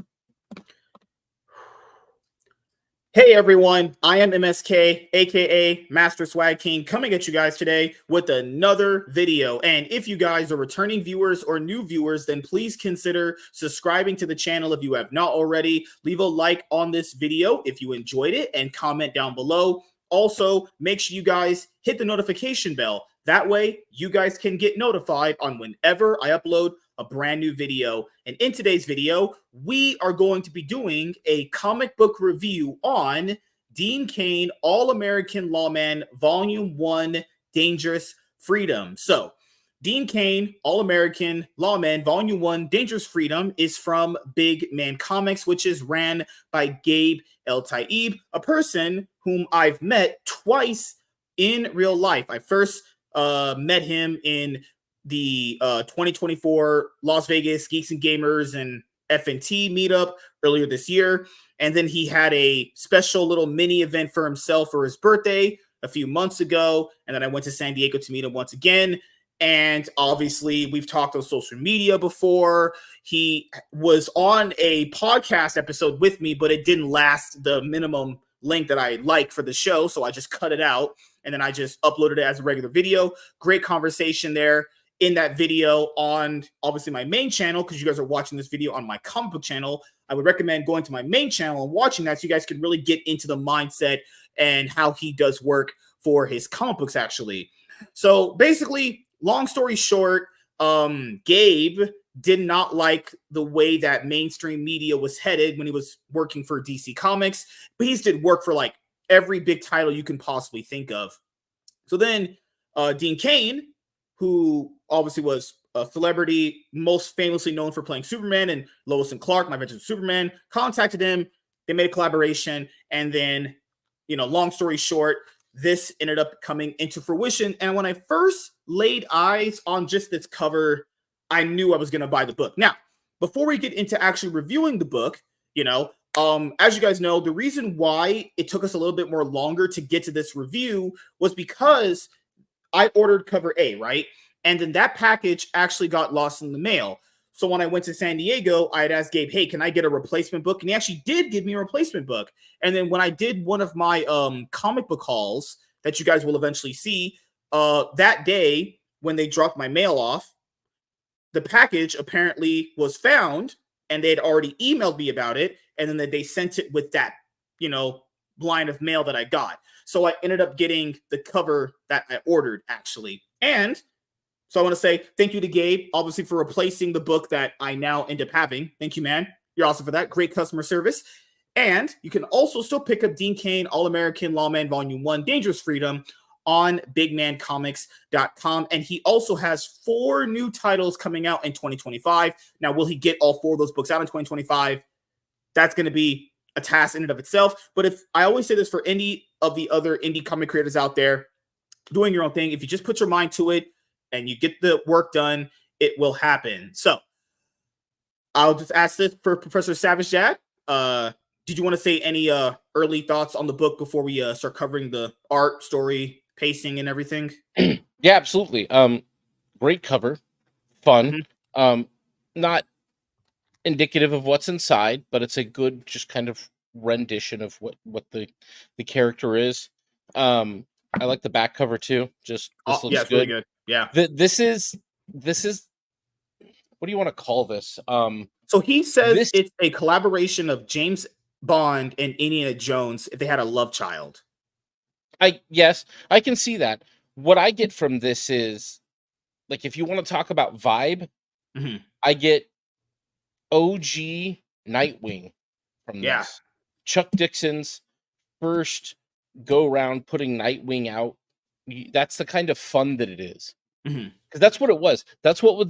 Hey everyone, I am MSK, aka Master Swag King, coming at you guys today with another video. And if you guys are returning viewers or new viewers, then please consider subscribing to the channel if you have not already. Leave a like on this video if you enjoyed it and comment down below. Also, make sure you guys hit the notification bell. That way, you guys can get notified on whenever I upload a brand new video. And in today's video, we are going to be doing a comic book review on Dean Cain, All-American Lawman, Volume 1, Dangerous Freedom. So, Dean Cain, All-American Lawman, Volume 1, Dangerous Freedom is from Big Man Comics, which is ran by Gabe El-Taib, a person whom I've met twice in real life. I first met him in the 2024 Las Vegas Geeks and Gamers and FNT meetup earlier this year. And then he had a special little mini event for himself for his birthday a few months ago. And then I went to San Diego to meet him once again. And obviously, we've talked on social media before. He was on a podcast episode with me, but it didn't last the minimum length that I like for the show. So I just cut it out. And then I just uploaded it as a regular video. Great conversation there in that video on obviously my main channel, because you guys are watching this video on my comic book channel. I would recommend going to my main channel and watching that so you guys can really get into the mindset and how he does work for his comic books, actually. So basically, long story short, Gabe did not like the way that mainstream media was headed when he was working for DC Comics, but he did work for like every big title you can possibly think of. So then Dean Cain, who obviously was a celebrity, most famously known for playing Superman and Lois and Clark, My Adventures with Superman, contacted him. They made a collaboration. And then, long story short, this ended up coming into fruition. And when I first laid eyes on just this cover, I knew I was going to buy the book. Now, before we get into actually reviewing the book, as you guys know, the reason why it took us a little bit more longer to get to this review was because I ordered cover A, right? And then that package actually got lost in the mail. So when I went to San Diego, I had asked Gabe, hey, can I get a replacement book? And he actually did give me a replacement book. And then when I did one of my comic book hauls that you guys will eventually see, that day when they dropped my mail off, the package apparently was found and they had already emailed me about it. And then they sent it with that, line of mail that I got. So I ended up getting the cover that I ordered, actually. And so I want to say thank you to Gabe, obviously, for replacing the book that I now end up having. Thank you, man. You're awesome for that. Great customer service. And you can also still pick up Dean Cain, All-American Lawman, Volume 1, Dangerous Freedom on bigmancomics.com. And he also has 4 new titles coming out in 2025. Now, will he get all 4 of those books out in 2025? That's going to be a task in and of itself. But if I always say this for any of the other indie comic creators out there doing your own thing, if you just put your mind to it and you get the work done, it will happen. So I'll just ask this for Professor Savage Dad. Did you want to say any early thoughts on the book before we start covering the art, story, pacing, and everything? Yeah, absolutely. Great cover, fun. Not indicative of what's inside, but it's a good just kind of rendition of what the character is. I like the back cover too. Just this looks it's good. really good. Yeah. This is this is, what do you want to call this? So he says This, it's a collaboration of James Bond and Indiana Jones if they had a love child. yes, I can see that. What I get from this is, like, if you want to talk about vibe, Mhm. I get OG Nightwing from Yeah. this. Chuck Dixon's first go around putting Nightwing out. That's the kind of fun that it is. Mhm. Because that's what it was. That's what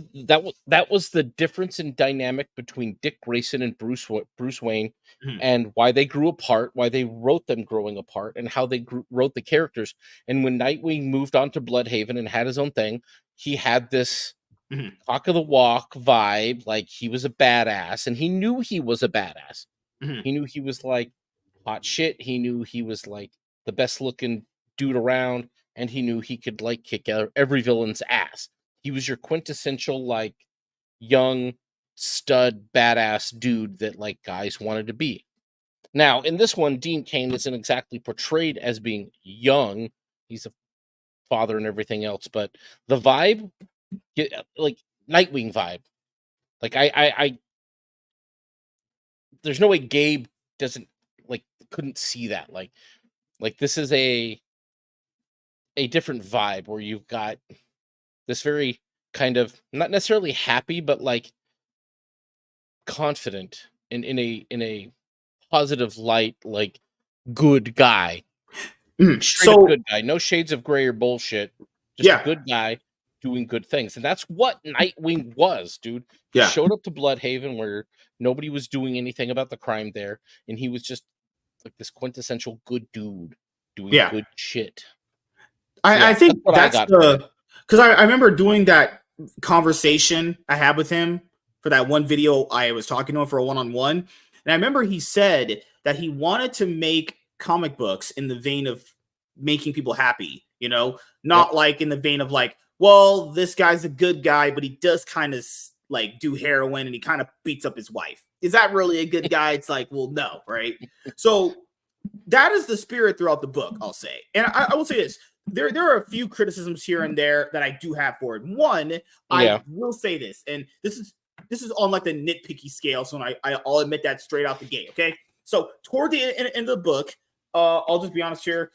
that was the difference in dynamic between Dick Grayson and Bruce Wayne, Mhm. and why they grew apart, why they wrote them growing apart, and how they wrote the characters. And when Nightwing moved on to Bloodhaven and had his own thing, he had this Mhm. talk of the walk vibe, like he was a badass, and he knew he was a badass. Mhm. He knew he was like hot shit. He knew he was like the best looking dude around, and he knew he could like kick every villain's ass. He was your quintessential like young stud badass dude that like guys wanted to be. Now, in this one, Dean Cain isn't exactly portrayed as being young. He's a father and everything else, but the vibe, like Nightwing vibe. Like I there's no way Gabe doesn't like couldn't see that. Like this is a different vibe where you've got this very kind of not necessarily happy, but like confident in a positive light, like good guy, Mhm. straight up So good guy, no shades of gray or bullshit, just a yeah, good guy doing good things. And that's what Nightwing was, dude. He yeah. showed up to Bloodhaven where nobody was doing anything about the crime there, and he was just like this quintessential good dude doing Yeah. good shit. So I yeah, that's think what I that's got from it. because I remember doing that conversation I had with him for that one video I was talking to him for a one-on-one. And I remember he said that he wanted to make comic books in the vein of making people happy, Yep. not like in the vein of like, well, this guy's a good guy, but he does kind of like do heroin and he kind of beats up his wife. Is that really a good guy? It's like, well, no, right? So that is the spirit throughout the book, I'll say. And I will say this. There are a few criticisms here and there that I do have for it. One, I Yeah. will say this, and this is on like the nitpicky scale, so I'll admit that straight out the gate. Okay, so toward the end of the book, I'll just be honest here.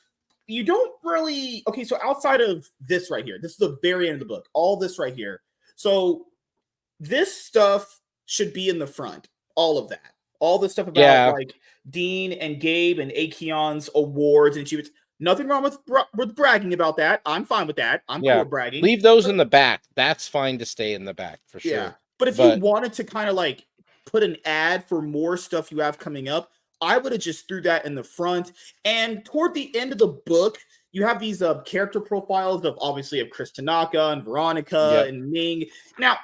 You don't really okay. So outside of this right here, this is the very end of the book. All this right here. So this stuff should be in the front. All of that. All the stuff about Yeah. like Dean and Gabe and Acheon's awards and achievements. Nothing wrong with bragging about that. I'm fine with that. I'm cool Yeah. with bragging. Leave those in the back. That's fine to stay in the back for Yeah. sure. But if you But wanted to kind of like put an ad for more stuff you have coming up, I would have just threw that in the front. And toward the end of the book, you have these character profiles of obviously of Chris Tanaka and Veronica yep. and Ming. Now,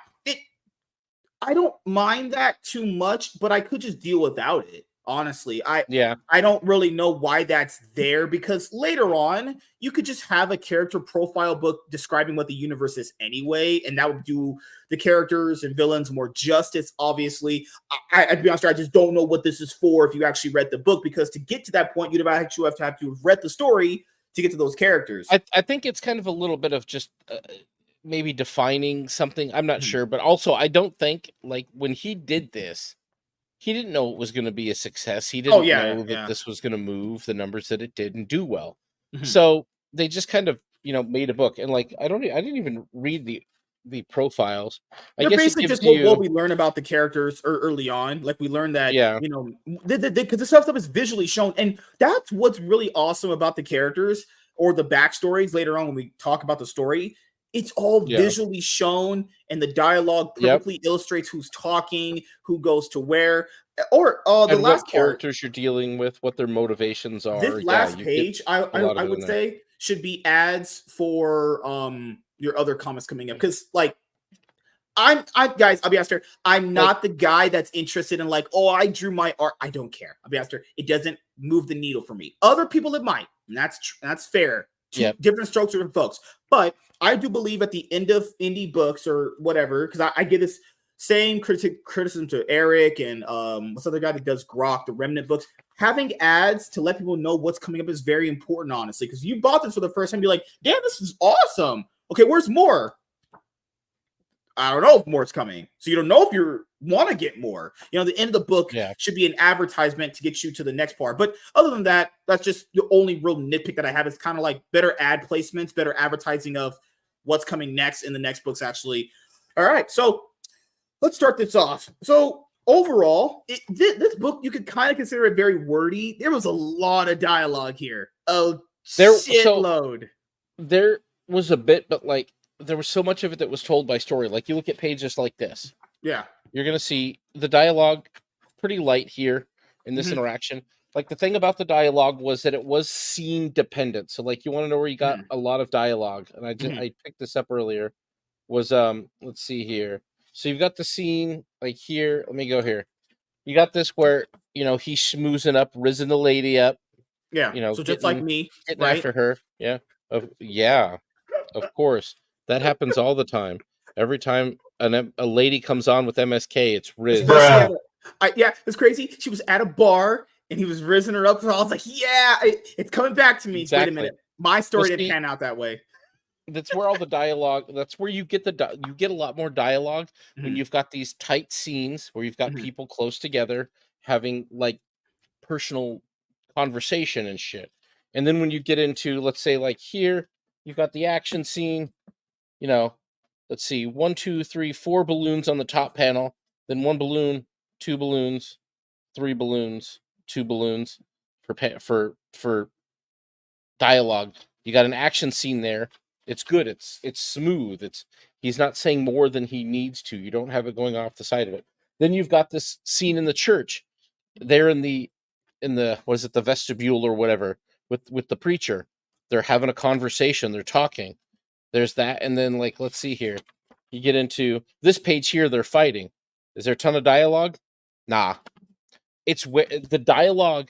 I don't mind that too much, but I could just deal without it. Honestly, Yeah. I don't really know why that's there because later on you could just have a character profile book describing what the universe is anyway, and that would do the characters and villains more justice. Obviously, I'd be honest, I just don't know what this is for. If you actually read the book, because to get to that point, you'd actually have to have read the story to get to those characters. I think it's kind of a little bit of just maybe defining something. I'm not Mhm. sure, but also I don't think like when he did this, he didn't know it was going to be a success. He Oh didn't yeah, know that yeah. this was going to move the numbers that it did and do well. Mhm. So they just kind of, made a book. And like I didn't even read the profiles. I They're guess it basically gives just what you, we learn about the characters early on. Like we learned that, yeah, because the stuff is visually shown, and that's what's really awesome about the characters or the backstories later on when we talk about the story. It's all yeah. visually shown, and the dialogue Yep. perfectly illustrates who's talking, who goes to where, or the And what last part. characters you're dealing with, what their motivations are. This Yeah, last you get page, a lot I of it in would there. say should be ads for your other comics coming up because like guys, I'll be honest here. I'm Like, not the guy that's interested in like, oh, I drew my art. I don't care. I'll be honest here. It doesn't move the needle for me. Other people it might, and that's fair. Two yep. different strokes for different folks. But I do believe at the end of indie books or whatever, because I get this same criticism to Eric and what's the other guy that does Grok, the Remnant books. Having ads to let people know what's coming up is very important, honestly, because you bought this for the first time, you're like, damn, this is awesome. Okay, where's more? I don't know if more's coming. So you don't know if you want to get more. You know, the end of the book should be an advertisement to get you to the next part. But other than that, that's just the only real nitpick that I have. Is kind of like better ad placements, better advertising of what's coming next in the next books, actually. All right, so let's start this off. So overall, this book, you could kind of consider it very wordy. There was a lot of dialogue here. A shitload. There was a bit, but like, there was so much of it that was told by story. Like, you look at pages like this. Yeah. You're going to see the dialogue pretty light here in this interaction. Like, the thing about the dialogue was that it was scene dependent. So, like, you want to know where you got a lot of dialogue. And I picked this up earlier. Was, let's see here. So you've got the scene like here. Let me go here. You got this where, you know, he's schmoozing up, rizzing the lady up. Yeah. You know, so just like me. Getting after her. Yeah. Yeah. Of course. That happens all the time. Every time a lady comes on with MSK, it's Riz. Yeah, it's crazy. She was at a bar and he was rizzing her up. So I was like, yeah, it's coming back to me. Exactly. Wait a minute. My story didn't pan out that way. That's where all the dialogue, that's where you get you get a lot more dialogue when you've got these tight scenes where you've got people close together having like personal conversation and shit. And then when you get into, let's say, like here, you've got the action scene, you know, let's see, 1, 2, 3, 4 balloons on the top panel, then 1 balloon, 2 balloons, 3 balloons, 2 balloons for dialogue. You got an action scene there. It's good. It's smooth. He's not saying more than he needs to. You don't have it going off the side of it. Then you've got this scene in the church. They're in the what is it, the vestibule or whatever with the preacher. They're having a conversation. They're talking. There's that, and then like, let's see here. You get into this page here. They're fighting. Is there a ton of dialogue? Nah. It's where the dialogue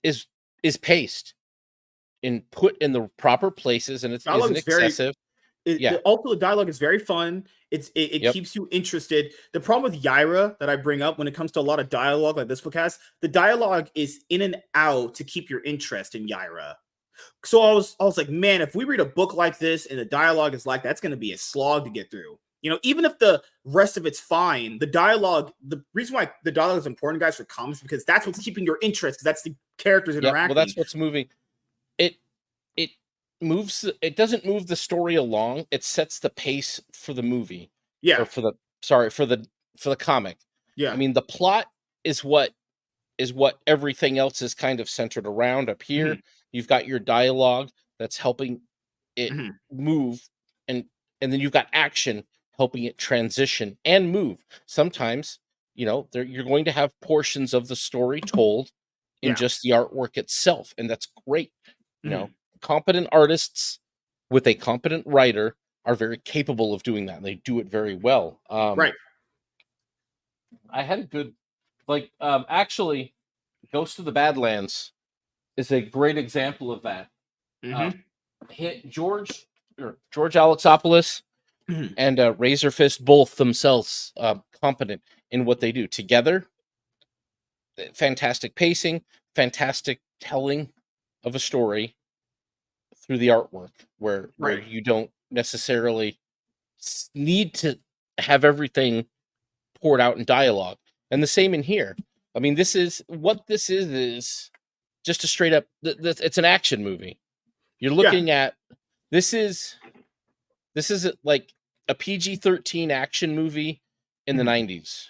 is paced and put in the proper places, and it's isn't excessive. Also, the dialogue is very fun. It keeps you interested. The problem with Yaira that I bring up when it comes to a lot of dialogue like this book has, the dialogue is in and out to keep your interest in Yaira. So I was like, man, if we read a book like this and the dialogue is like that's going to be a slog to get through. You know, even if the rest of it's fine, the dialogue, the reason why the dialogue is important, guys, for comics, because that's what's keeping your interest, because that's the characters interacting. Well, that's what's moving. It moves. It doesn't move the story along. It sets the pace for the movie. Yeah. Or for the comic. Yeah. I mean, the plot is what everything else is kind of centered around. Up here, you've got your dialogue that's helping it move, and then you've got action helping it transition and move. Sometimes, you know, you're going to have portions of the story told in just the artwork itself, and that's great. You know, competent artists with a competent writer are very capable of doing that, and they do it very well. Right. I had a good, actually, Ghost of the Badlands is a great example of that. George Alexopoulos and Razorfist, both themselves competent in what they do together. Fantastic pacing, fantastic telling of a story through the artwork, where you don't necessarily need to have everything poured out in dialogue. And the same in here. I mean, this is just a straight up, it's an action movie. You're looking at, this is like a PG-13 action movie in the 90s.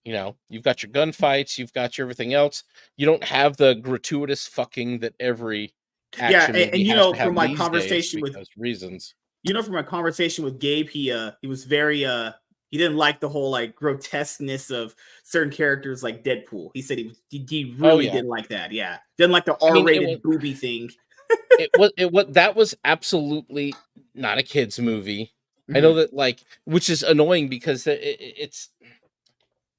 You know, you've got your gunfights, you've got your everything else. You don't have the gratuitous fucking that every action movie and you has know, to have from my these conversation days with because reasons. You know, from my conversation with Gabe, he was very he didn't like the whole like grotesqueness of certain characters like Deadpool. He said he really didn't like that. Yeah, didn't like the R-rated booby thing. That was absolutely not a kid's movie. I know that, like, which is annoying because it's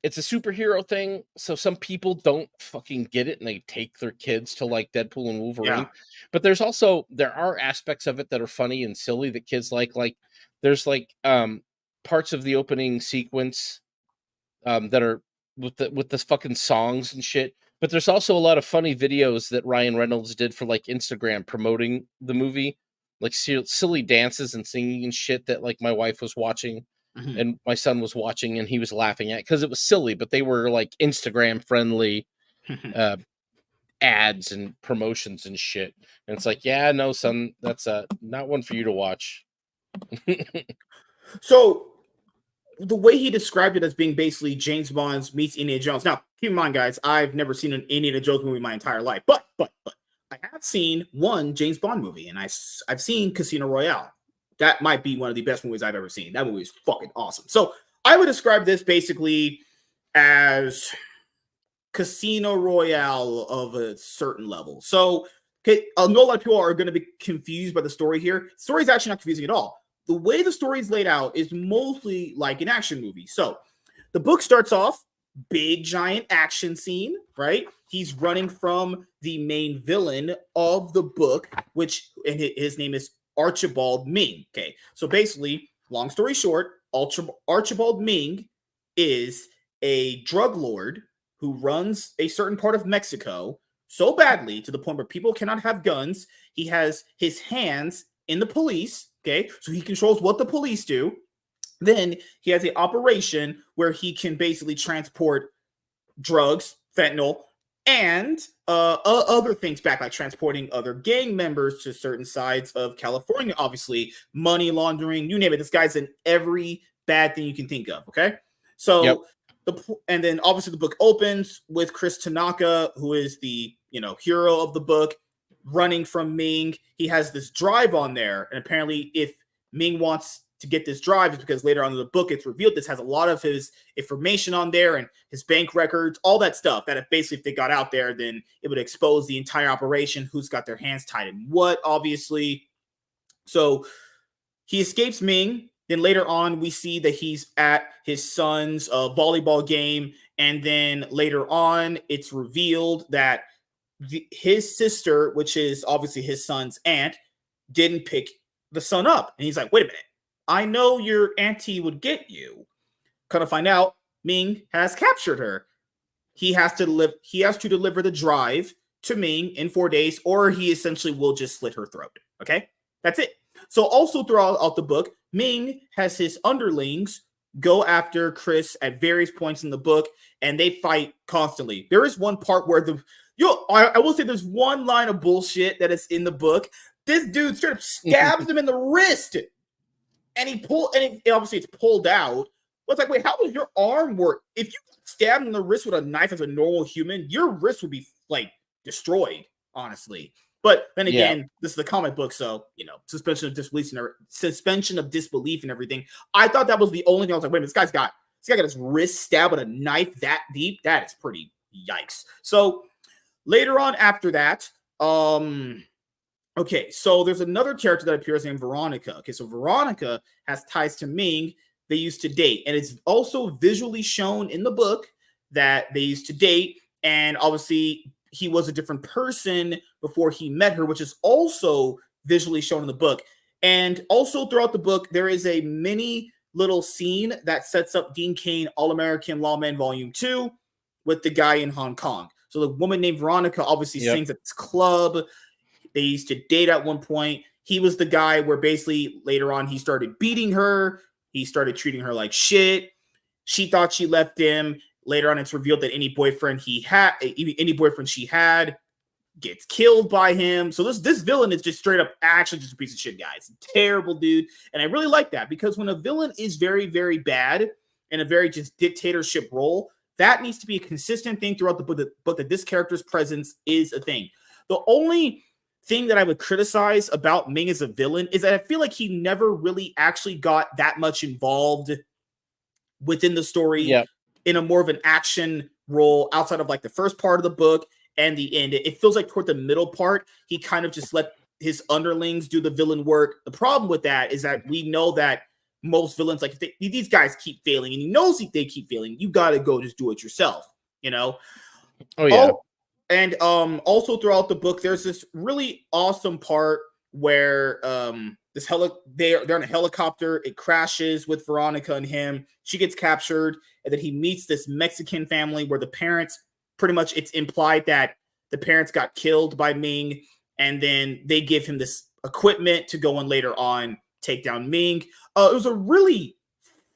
a superhero thing, so some people don't fucking get it and they take their kids to like Deadpool and Wolverine. But there are aspects of it that are funny and silly that kids like there's like parts of the opening sequence that are with this fucking songs and shit. But there's also a lot of funny videos that Ryan Reynolds did for like Instagram promoting the movie, like silly dances and singing and shit that like my wife was watching Mhm. and my son was watching and he was laughing at because it was silly, but they were like Instagram friendly ads and promotions and shit. And it's like, yeah, no, son, that's not one for you to watch. So the way he described it as being basically James Bond meets Indiana Jones. Now, keep in mind, guys, I've never seen an Indiana Jones movie my entire life, but I have seen one James Bond movie, and I've seen Casino Royale. That might be one of the best movies I've ever seen. That movie is fucking awesome. So I would describe this basically as Casino Royale of a certain level. So okay, I know a lot of people are going to be confused by the story here. The story is actually not confusing at all. The way the story is laid out is mostly like an action movie. So the book starts off big giant action scene, right? He's running from the main villain of the book, which and his name is Archibald Ming. Okay, so basically, long story short, Archibald Ming is a drug lord who runs a certain part of Mexico so badly to the point where people cannot have guns. He has his hands in the police. Okay, so he controls what the police do. Then he has the operation where he can basically transport drugs, fentanyl, and other things back, like transporting other gang members to certain sides of California. Obviously, money laundering, you name it. This guy's in every bad thing you can think of. Okay, so and then obviously the book opens with Chris Tanaka, who is the hero of the book, running from Ming. He has this drive on there, and apparently, if Ming wants to get this drive, is because later on in the book it's revealed this has a lot of his information on there and his bank records, all that stuff. That if they got out there, then it would expose the entire operation, who's got their hands tied in what, obviously. So he escapes Ming. Then later on, we see that he's at his son's volleyball game. And then later on, it's revealed that his sister, which is obviously his son's aunt, didn't pick the son up. And he's like, wait a minute. I know your auntie would get you. Kind of find out, Ming has captured her. He has to deliver the drive to Ming in 4 days, or he essentially will just slit her throat. Okay? That's it. So also throughout the book, Ming has his underlings go after Chris at various points in the book, and they fight constantly. There is one part where I will say there's one line of bullshit that is in the book. This dude straight up stabs him in the wrist, and obviously it's pulled out. But it's like, wait, how does your arm work? If you stabbed in the wrist with a knife as a normal human, your wrist would be like destroyed, honestly. But then again, this is the comic book, so suspension of disbelief and everything. I thought that was the only thing. I was like, wait a minute, this guy got his wrist stabbed with a knife that deep. That is pretty yikes. So later on after that, okay, so there's another character that appears named Veronica. Okay, so Veronica has ties to Ming. They used to date, and it's also visually shown in the book that they used to date, and obviously he was a different person before he met her, which is also visually shown in the book. And also throughout the book, there is a mini little scene that sets up Dean Cain, All-American Lawman Volume 2 with the guy in Hong Kong. So the woman named Veronica obviously sings at this club. They used to date at one point. He was the guy where basically later on he started beating her. He started treating her like shit. She thought she left him. Later on, it's revealed that any boyfriend she had gets killed by him. So this villain is just straight up actually just a piece of shit, guys. Terrible dude. And I really like that, because when a villain is very, very bad in a very just dictatorship role, that needs to be a consistent thing throughout the book, that this character's presence is a thing. The only thing that I would criticize about Ming as a villain is that I feel like he never really actually got that much involved within the story in a more of an action role outside of like the first part of the book and the end. It feels like toward the middle part, he kind of just let his underlings do the villain work. The problem with that is that we know that most villains, like if these guys keep failing, and he knows they keep failing, you got to go just do it yourself, Oh yeah. And also throughout the book, there's this really awesome part where they're in a helicopter. It crashes with Veronica and him. She gets captured, and then he meets this Mexican family where the parents, pretty much it's implied that the parents got killed by Ming, and then they give him this equipment to go and later on take down Ming. It was a really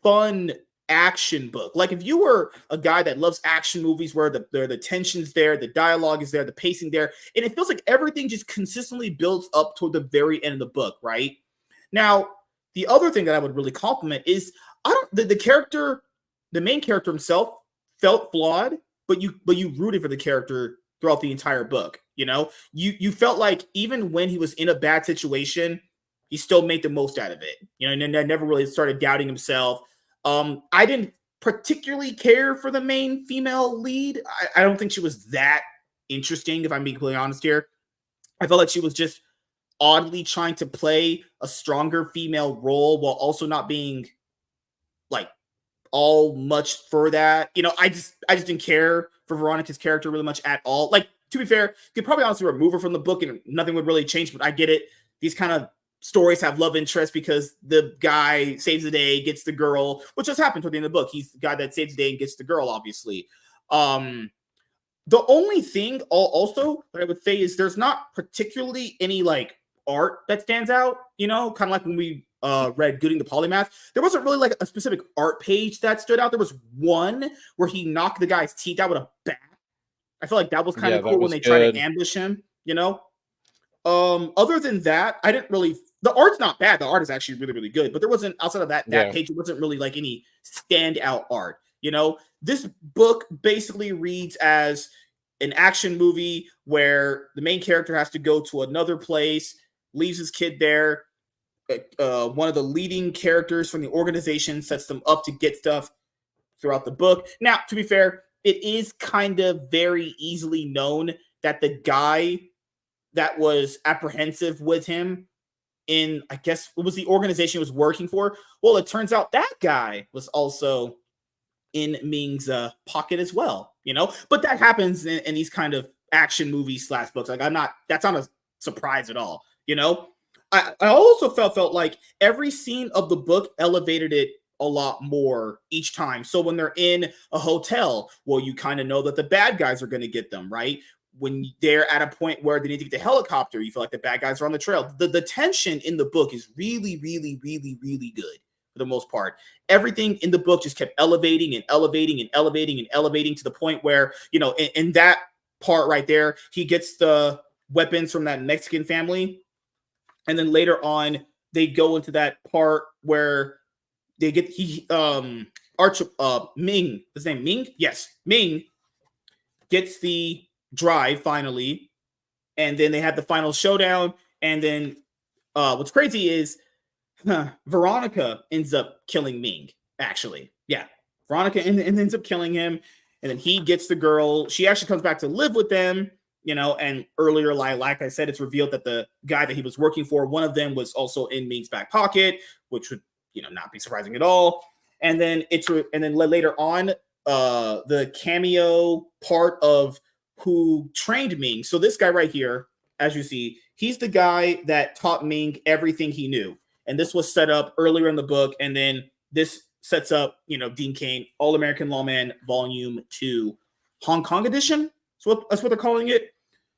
fun action book. Like if you were a guy that loves action movies where the tension's there, the dialogue is there, the pacing there, and it feels like everything just consistently builds up toward the very end of the book, right? Now, the other thing that I would really compliment is I don't the character, the main character himself felt flawed, but you rooted for the character throughout the entire book. You know, you felt like even when he was in a bad situation, he still made the most out of it. You know, and never really started doubting himself. I didn't particularly care for the main female lead. I don't think she was that interesting, if I'm being completely honest here. I felt like she was just oddly trying to play a stronger female role while also not being like all much for that. You know, I just didn't care for Veronica's character really much at all. Like, to be fair, you could probably honestly remove her from the book and nothing would really change, but I get it. These kind of stories have love interest because the guy saves the day, gets the girl, which just happened toward the end of the book. He's the guy that saves the day and gets the girl, obviously. The only thing also that I would say is there's not particularly any like art that stands out, you know, kind of like when we read Gooding the Polymath. There wasn't really like a specific art page that stood out. There was one where he knocked the guy's teeth out with a bat. I feel like that was kind of cool when they try to ambush him, you know. Other than that, I didn't really. The art's not bad. The art is actually really, really good. But there wasn't outside of that page. It wasn't really like any standout art. You know, this book basically reads as an action movie where the main character has to go to another place, leaves his kid there. One of the leading characters from the organization sets them up to get stuff throughout the book. Now, to be fair, it is kind of very easily known that the guy that was apprehensive with him in, I guess, what was the organization he was working for? Well, it turns out that guy was also in Ming's pocket as well, you know? But that happens in these kind of action movies / books. Like, that's not a surprise at all, you know? I also felt like every scene of the book elevated it a lot more each time. So when they're in a hotel, well, you kind of know that the bad guys are going to get them, right? When they're at a point where they need to get the helicopter, you feel like the bad guys are on the trail. The tension in the book is really, really, really, really good for the most part. Everything in the book just kept elevating and elevating and elevating and elevating to the point where, you know, in that part right there, he gets the weapons from that Mexican family. And then later on, they go into that part where they get Ming, his name Ming? Yes, Ming gets the drive finally, and then they have the final showdown. And then what's crazy is Veronica ends up killing Ming, actually. Yeah, Veronica ends up killing him, and then he gets the girl. She actually comes back to live with them. You know, and earlier, like I said, it's revealed that the guy that he was working for, one of them was also in Ming's back pocket, which would, you know, not be surprising at all. And then later on, the cameo part of who trained Ming. So this guy right here, as you see, he's the guy that taught Ming everything he knew. And this was set up earlier in the book. And then this sets up, you know, Dean Cain, All American Lawman, Volume 2, Hong Kong edition. So that's what they're calling it.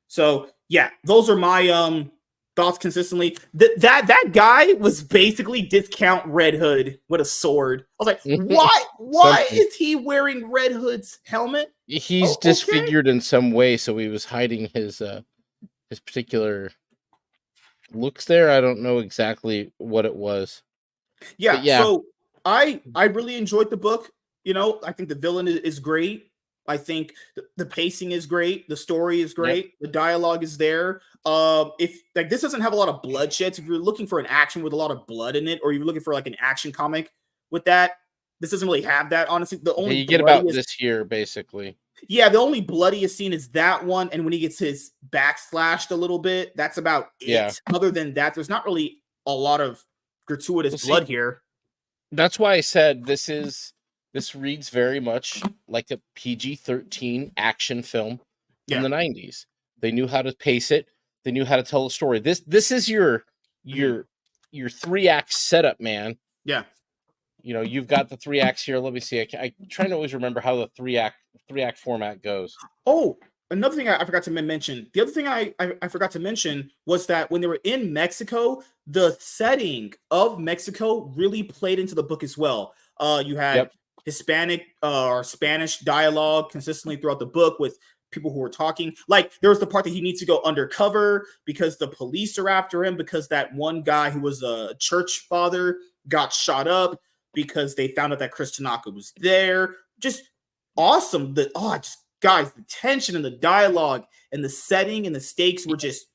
So yeah, those are my thoughts consistently. That guy was basically discount Red Hood with a sword. I was like, why is he wearing Red Hood's helmet? He's disfigured in some way, so he was hiding his particular looks there. I don't know exactly what it was. Yeah. So I really enjoyed the book. You know, I think the villain is great. I think the pacing is great. The story is great. Yep. The dialogue is there. If like this doesn't have a lot of bloodshed, so if you're looking for an action with a lot of blood in it, or you're looking for like an action comic with that, this doesn't really have that. Honestly, the only you get about this here basically. Yeah, the only bloodiest scene is that one, and when he gets his back slashed a little bit, that's about it. Yeah. Other than that, there's not really a lot of gratuitous blood here. That's why I said this reads very much like a PG-13 action film in the 90s. They knew how to pace it. They knew how to tell a story. This is your 3-act setup, man. Yeah. You know, you've got the 3 acts here. Let me see. I try to always remember how the 3-act format goes. Oh, another thing I forgot to mention. The other thing I forgot to mention was that when they were in Mexico, the setting of Mexico really played into the book as well. You had Yep. Hispanic or Spanish dialogue consistently throughout the book with people who were talking. Like there was the part that he needs to go undercover because the police are after him because that one guy who was a church father got shot up because they found out that Chris Tanaka was there. Just awesome. Guys, the tension and the dialogue and the setting and the stakes were just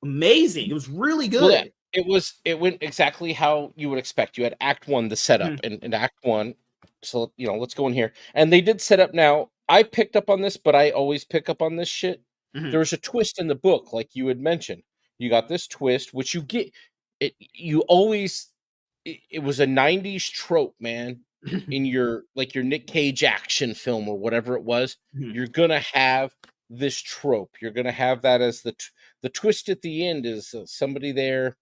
amazing. It was really Well, yeah, good. it went exactly how you would expect. You had Act 1, the setup, Mhm, and Act 1. So, let's go in here. And they did set up now. I picked up on this, but I always pick up on this shit. mhm, There's a twist in the book, like you had mentioned. You got this twist, which you get it you always it was a 90s trope, man. In your Nick Cage action film or whatever it was, mhm. you're gonna have this trope. You're gonna have that as the twist at the end is somebody there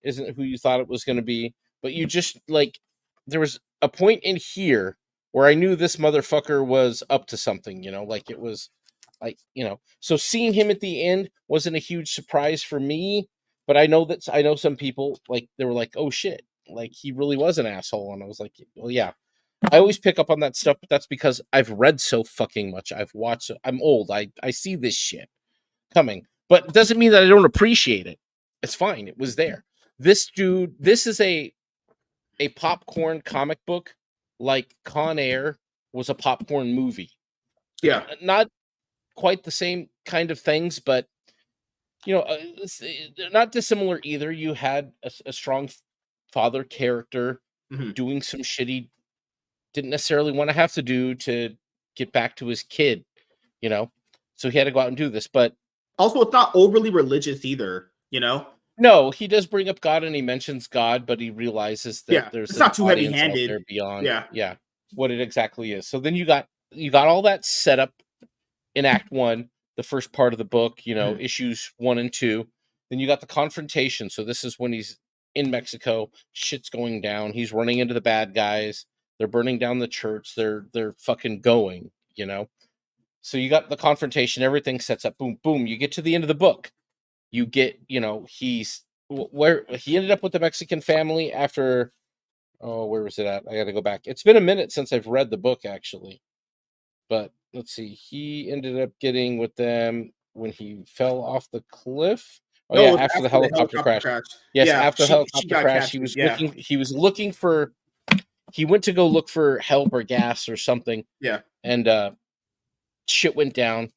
isn't who you thought it was going to be, but you just there was a point in here where I knew this motherfucker was up to something, like it was so seeing him at the end wasn't a huge surprise for me, but I know some people they were like, "Oh shit, like he really was an asshole." And I was like, "Well, yeah." I always pick up on that stuff, but that's because I've read so fucking much. I've watched I'm old. I see this shit coming, but it doesn't mean that I don't appreciate it. It's fine. It was there. This is a popcorn comic book, like Con Air was a popcorn movie. Yeah. Not quite the same kind of things, but they're not dissimilar either. You had a strong father character Mhm. doing some shit he didn't necessarily want to have to do to get back to his kid, you know. So he had to go out and do this, but Also, it's not overly religious either, you know? no, he does bring up God and he mentions God, but he realizes that Yeah. there's It's an not too audience out heavy-handed. there beyond, Yeah. yeah, what it exactly is. So then you got all that set up in Act 1, the first part of the book, Mhm. issues 1 and 2. Then you got the confrontation. So this is when he's in Mexico, shit's going down. He's running into the bad guys. They're burning down the church. They're fucking going. So you got the confrontation, everything sets up, boom, boom. You get to the end of the book. You get, he's where he ended up with the Mexican family after. Oh, where was it at? I got to go back. It's been a minute since I've read the book, actually. But let's see. He ended up getting with them when he fell off the cliff. Oh No, yeah, it was after the after the helicopter helicopter crash. crash. Yes, Yeah, after the she helicopter got crash, he captured. was Yeah. looking. He was looking for. He went to go look for help or gas or something, Yeah. and shit went down.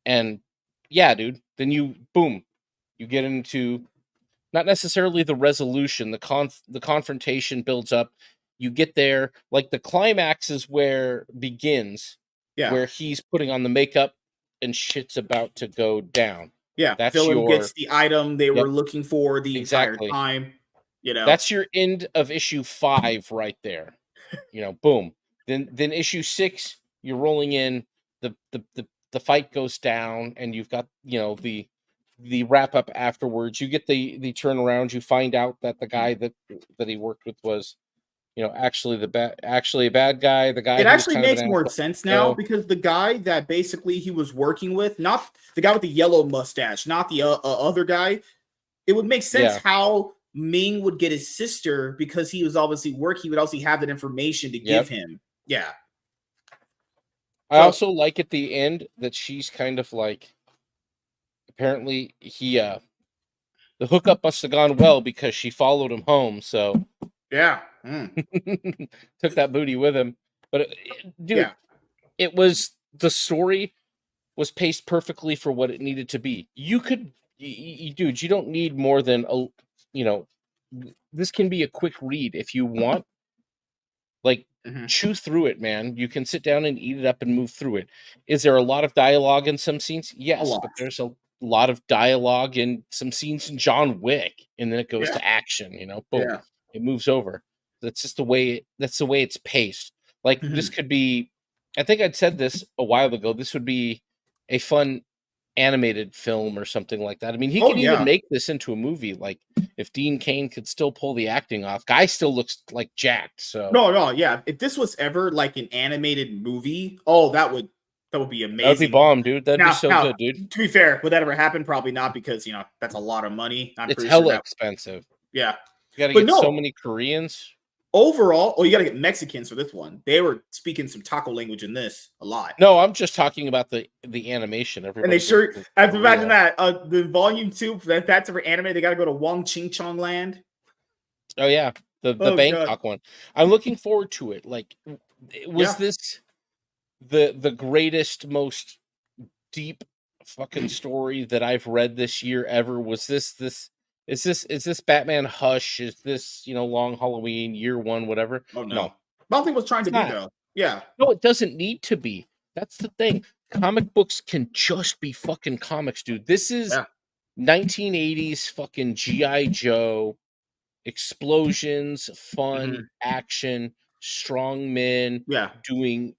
And yeah, dude. Then you boom, you get into not necessarily the resolution. The confrontation builds up. You get there, like the climax is where begins, Yeah. where he's putting on the makeup and shit's about to go down. Yeah. That's Villain your gets the item they Yep, were looking for the entire exactly. time, you know? That's your end of issue 5 right there. Boom. Then issue 6, you're rolling in, the fight goes down, and you've got, the wrap up afterwards. You get the turnaround, you find out that the guy that he worked with was, actually a bad guy, the guy It who was actually kind of an makes more asshole. sense now So, because the guy that basically he was working with, not the guy with the yellow mustache, not the other guy, it would make sense yeah. how Ming would get his sister because he was obviously working. He would obviously have that information to give Yep. him. Yeah. I So also like at the end that she's kind of like, apparently the hookup must have gone well because she followed him home, so yeah. Mm, took that booty with him. But dude, yeah. the story was paced perfectly for what it needed to be. You could, dude, you don't need more than you know, this can be a quick read if you want. Like, Mhm. chew through it, man. You can sit down and eat it up and move through it. Is there a lot of dialogue in some scenes? A Yes, lot. but there's a lot of dialogue in some scenes in John Wick, and then it goes Yeah. to action. Boom, Yeah. it moves over. That's just the way. That's the way it's paced. Like this Mhm. could be. I think I'd said this a while ago. This would be a fun animated film or something like that. I mean, he Oh could even yeah. make this into a movie. Like if Dean Cain could still pull the acting off, guy still looks like jacked. So No, no, yeah. If this was ever like an animated movie, oh, that would be that would be amazing. bomb, dude. That'd be so Now, good, dude. to be fair, would that ever happen? Probably not because that's a lot of money. I'm It's pretty sure hella that expensive. yeah. You got to But get so no, many Koreans. overall, you got to get Mexicans for this one. They were speaking some taco language in this a lot. No, I'm just talking about the animation. And they Everybody sure, goes I to can imagine Korea. that the volume 2, that's for anime. They got to go to Wong Ching Chong Land. Oh yeah, the Oh god, Bangkok one. I'm looking forward to it. Like, was yeah. this the greatest, most deep fucking story that I've read this year ever? Was this Batman Hush? Is this, Long Halloween, Year One, whatever? Oh no, No, I don't think it was trying it's to be not. though. Yeah. No, it doesn't need to be. That's the thing. Comic books can just be fucking comics, dude. This is Yeah. 1980s fucking GI Joe, explosions, fun, Hmm. action, strong men Yeah. doing,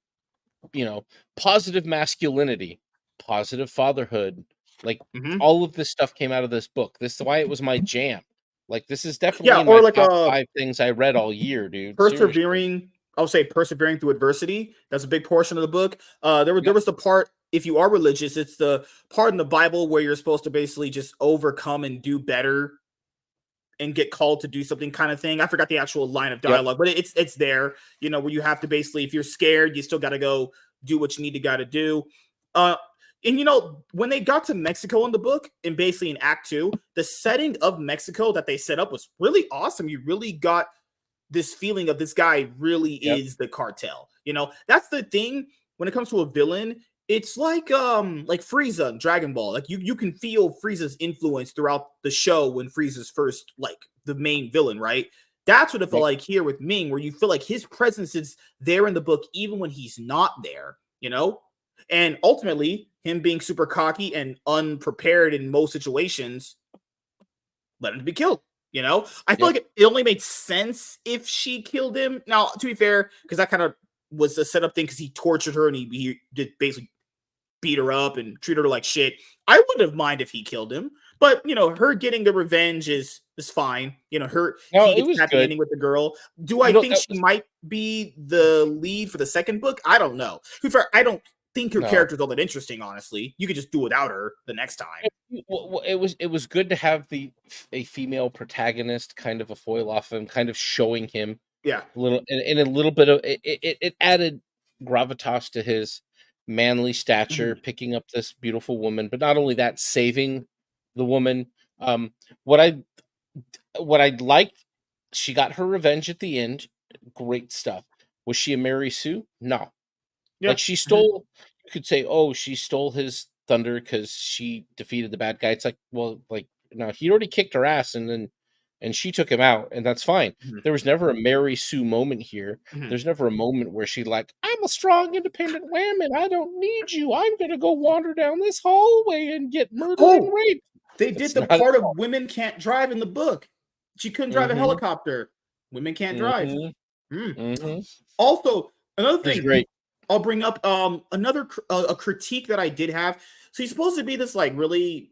positive masculinity, positive fatherhood. Like, Hmm. all of this stuff came out of this book. This is why it was my jam. Like, this is definitely Yeah. in Or my like top a 5 things I read all year, dude. Seriously. persevering. I would say persevering through adversity. That's a big portion of the book. There Yep. was the part, if you are religious, it's the part in the Bible where you're supposed to basically just overcome and do better and get called to do something kind of thing. I forgot the actual line of Yep. dialogue, but it's there, where you have to basically, if you're scared, you still got to go do what you need to got to do. Uh, and when they got to Mexico in the book, and basically in Act 2, the setting of Mexico that they set up was really awesome. You really got this feeling of this guy really Yep. is the cartel. That's the thing when it comes to a villain. It's like Frieza in Dragon Ball. Like you can feel Frieza's influence throughout the show when Frieza's first like the main villain, right? That's what it felt Yep. like here with Ming, where you feel like his presence is there in the book even when he's not there. And ultimately, him being super cocky and unprepared in most situations led him to be killed. I feel Yep. like it only made sense if she killed him. Now, to be fair, because that kind of was a setup thing, because he tortured her and he did basically beat her up and treat her like shit. I wouldn't have minded if he killed him, but her getting the revenge is fine. No, He it gets was happy good. ending with the girl. Do I think That she was might be the lead for the second book? I don't know. To be fair, I don't think her no. character's all that interesting. Honestly, you could just do without her the next time. It was good to have a female protagonist, kind of a foil off him, kind of showing him Yeah. a little, and a little bit of it added gravitas to his manly stature, Mhm. picking up this beautiful woman, but not only that, saving the woman. Um, what I what I liked, she got her revenge at the end. Great stuff. Was she a Mary Sue? No. Yeah. Like, she Mhm. stole, you could say, "Oh, she stole his thunder because she defeated the bad guy." It's like, well, like, no, he already kicked her ass, and she took him out, and that's fine. Mhm. There was never a Mary Sue moment here. Mhm. There's never a moment where she like, "I'm a strong, independent woman. I don't need you. I'm gonna go wander down this hallway and get murdered and Oh, raped." they did That's the not at part of all. women can't drive in the book. She couldn't drive a Mhm. helicopter. Women can't drive. Mhm. Mm. Mhm. Also, another It was thing great. I'll bring up, another a critique that I did have. So he's supposed to be this like really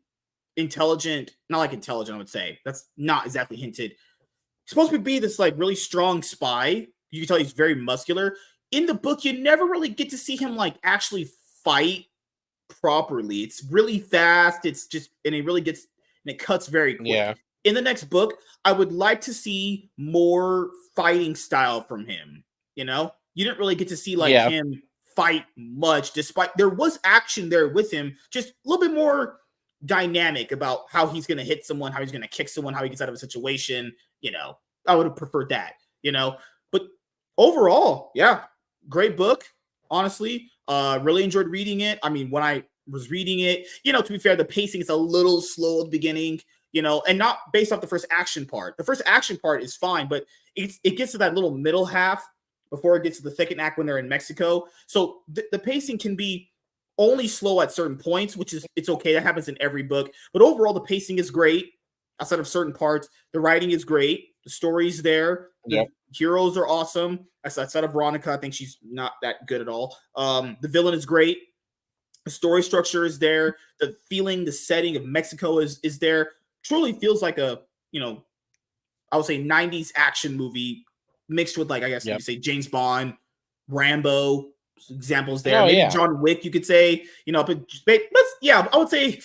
intelligent, not like intelligent, I would say. That's not exactly hinted. He's supposed to be this like really strong spy. You can tell he's very muscular. In the book, you never really get to see him like actually fight properly. It's really fast. It's just, and it really gets, and it cuts very quick. Yeah. In the next book, I would like to see more fighting style from him. You didn't really get to see like Yeah. him fight much, despite there was action there with him, just a little bit more dynamic about how he's going to hit someone, how he's going to kick someone, how he gets out of a situation. I would have preferred that, but overall, yeah, great book. Honestly, really enjoyed reading it. I mean, when I was reading it, to be fair, the pacing is a little slow at the beginning, and not based off the first action part. The first action part is fine, but it gets to that little middle half before it gets to the second act when they're in Mexico. So the pacing can be only slow at certain points, which is it's okay. That happens in every book. But overall, the pacing is great. Outside of certain parts, the writing is great. The story's there. The Yep. heroes are awesome. Outside of Veronica, I think she's not that good at all. The villain is great. The story structure is there. The feeling, the setting of Mexico is there. Truly feels like a, I would say 90s action movie mixed with like, I guess you Yep. could say James Bond, Rambo, examples there. Oh Maybe yeah. John Wick, you could say, but yeah, I would say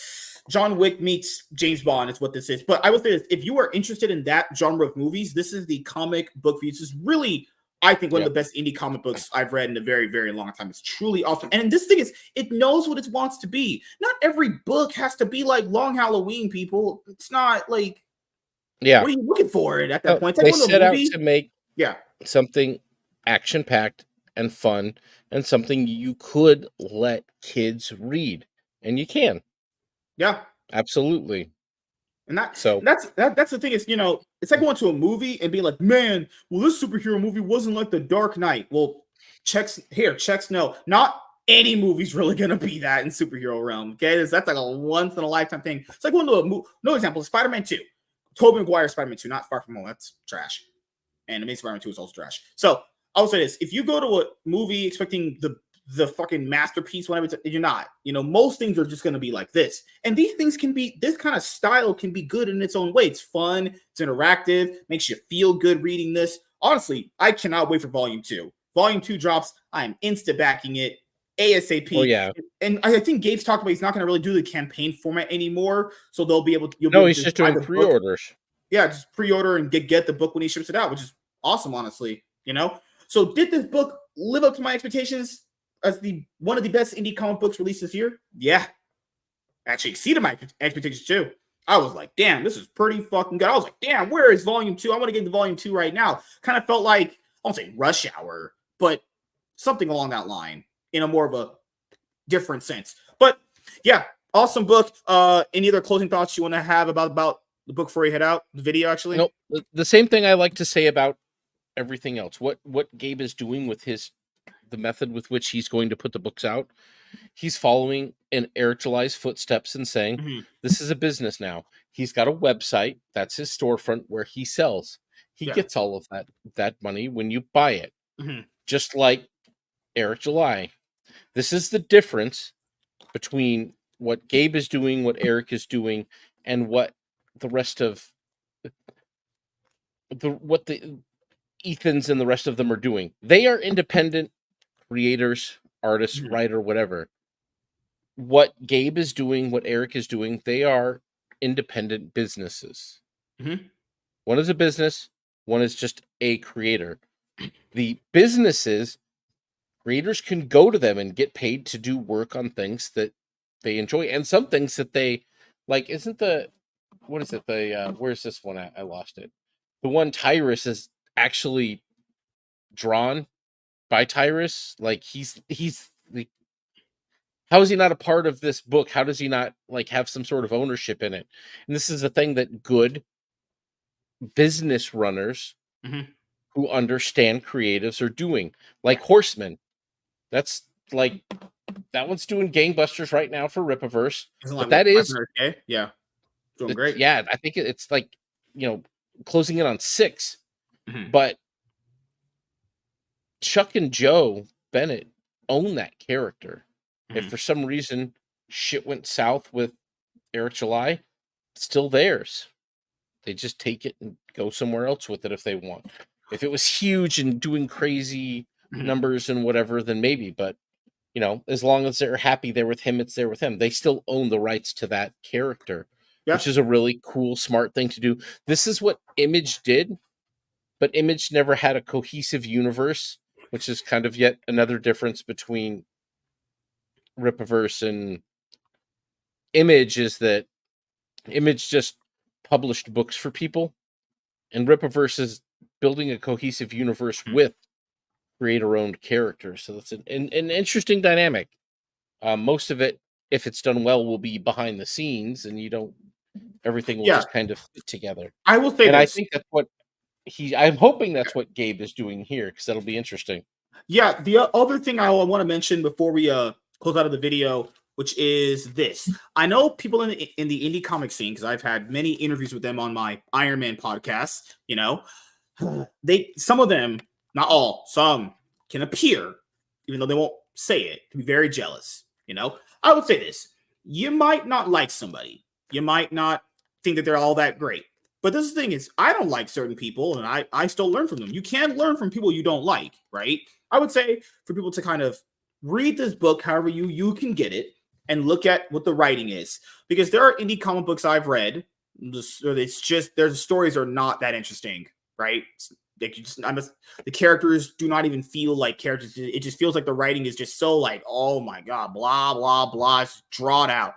John Wick meets James Bond is what this is. But I would say this, if you are interested in that genre of movies, this is the comic book for you. This is really, I think, one of the best indie comic books I've read in a very, very long time. It's truly awesome. And this thing is, it knows what it wants to be. Not every book has to be like Long Halloween, people. It's not like, what are you looking for at that point? They set out to make something action-packed and fun and something you could let kids read. And you can. Yeah. Absolutely. And that's the thing is, it's like going to a movie and being like, man, well, this superhero movie wasn't like The Dark Knight. Well, checks no. Not any movie's really gonna be that in superhero realm. Okay, that's like a once in a lifetime thing. It's like going to a movie. No example, Spider-Man 2. Tobey Maguire Spider-Man 2, not Far From Home. That's trash. And Amazing Spider-Man 2 is also trash. So I'll say this: if you go to a movie expecting the fucking masterpiece, whatever, you're not. Most things are just going to be like this. And these things can be, this kind of style can be good in its own way. It's fun, it's interactive, makes you feel good reading this. Honestly, I cannot wait for Volume 2. Volume 2 drops, I am insta backing it ASAP. Oh, yeah. And I think Gabe's talked about he's not going to really do the campaign format anymore. So they'll be able to. He's just doing pre-orders. Yeah, just pre-order and get the book when he ships it out, which is awesome, honestly. So did this book live up to my expectations as one of the best indie comic books released this year? Yeah. Actually exceeded my expectations too. I was like, damn, this is pretty fucking good. I was like, damn, where is Volume 2? I want to get to Volume 2 right now. Kind of felt like, I won't say Rush Hour, but something along that line in a more of a different sense. But yeah, awesome book. Any other closing thoughts you want to have about the book before you head out? The video, actually? Nope. The same thing I like to say about everything else. What Gabe is doing with the method with which he's going to put the books out, he's following in Eric July's footsteps and saying, this is a business now. He's got a website. That's his storefront where he sells. He gets all of that money when you buy it. Just like Eric July. This is the difference between what Gabe is doing, what Eric is doing, and what the rest of the Ethans and the rest of them are doing. They are independent creators, artists, writer, whatever. What Gabe is doing, what Eric is doing, they are independent businesses. One is a business, one is just a creator. The businesses, creators can go to them and get paid to do work on things that they enjoy, and some things that they like. Where's this one at? I lost it. The one Tyrus is actually drawn by Tyrus. Like he's how is he not a part of this book? How does he not have some sort of ownership in it? And this is a thing that good business runners who understand creatives are doing. Like Horseman. That's that one's doing gangbusters right now for Rippaverse. But that is doing great. Yeah, I think it's closing in on 6. But Chuck and Joe Bennett own that character. If for some reason shit went south with Eric July, it's still theirs. They just take it and go somewhere else with it if they want. If it was huge and doing crazy numbers and whatever, then maybe. But, as long as they're happy there with him, it's there with him. They still own the rights to that character, which is a really cool, smart thing to do. This is what Image did, but Image never had a cohesive universe, which is kind of yet another difference between Rippaverse and Image, is that Image just published books for people, and Rippaverse is building a cohesive universe with creator-owned characters. So that's an interesting dynamic. Most of it, if it's done well, will be behind the scenes, and everything will just kind of fit together. I will say, I think that's what I'm hoping that's what Gabe is doing here, because that'll be interesting. Yeah, the other thing I want to mention before we close out of the video, which is this. I know people in the indie comic scene, because I've had many interviews with them on my Iron Man podcast. Some of them, not all, some can appear, even though they won't say it, to be very jealous. I would say this: you might not like somebody, you might not think that they're all that great. But this thing is, I don't like certain people, and I still learn from them. You can learn from people you don't like, right? I would say for people to kind of read this book however you can get it, and look at what the writing is, because there are indie comic books I've read. It's just their stories are not that interesting, right? Like the characters do not even feel like characters. It just feels like the writing is just so like, oh my god, blah blah blah, it's drawn out.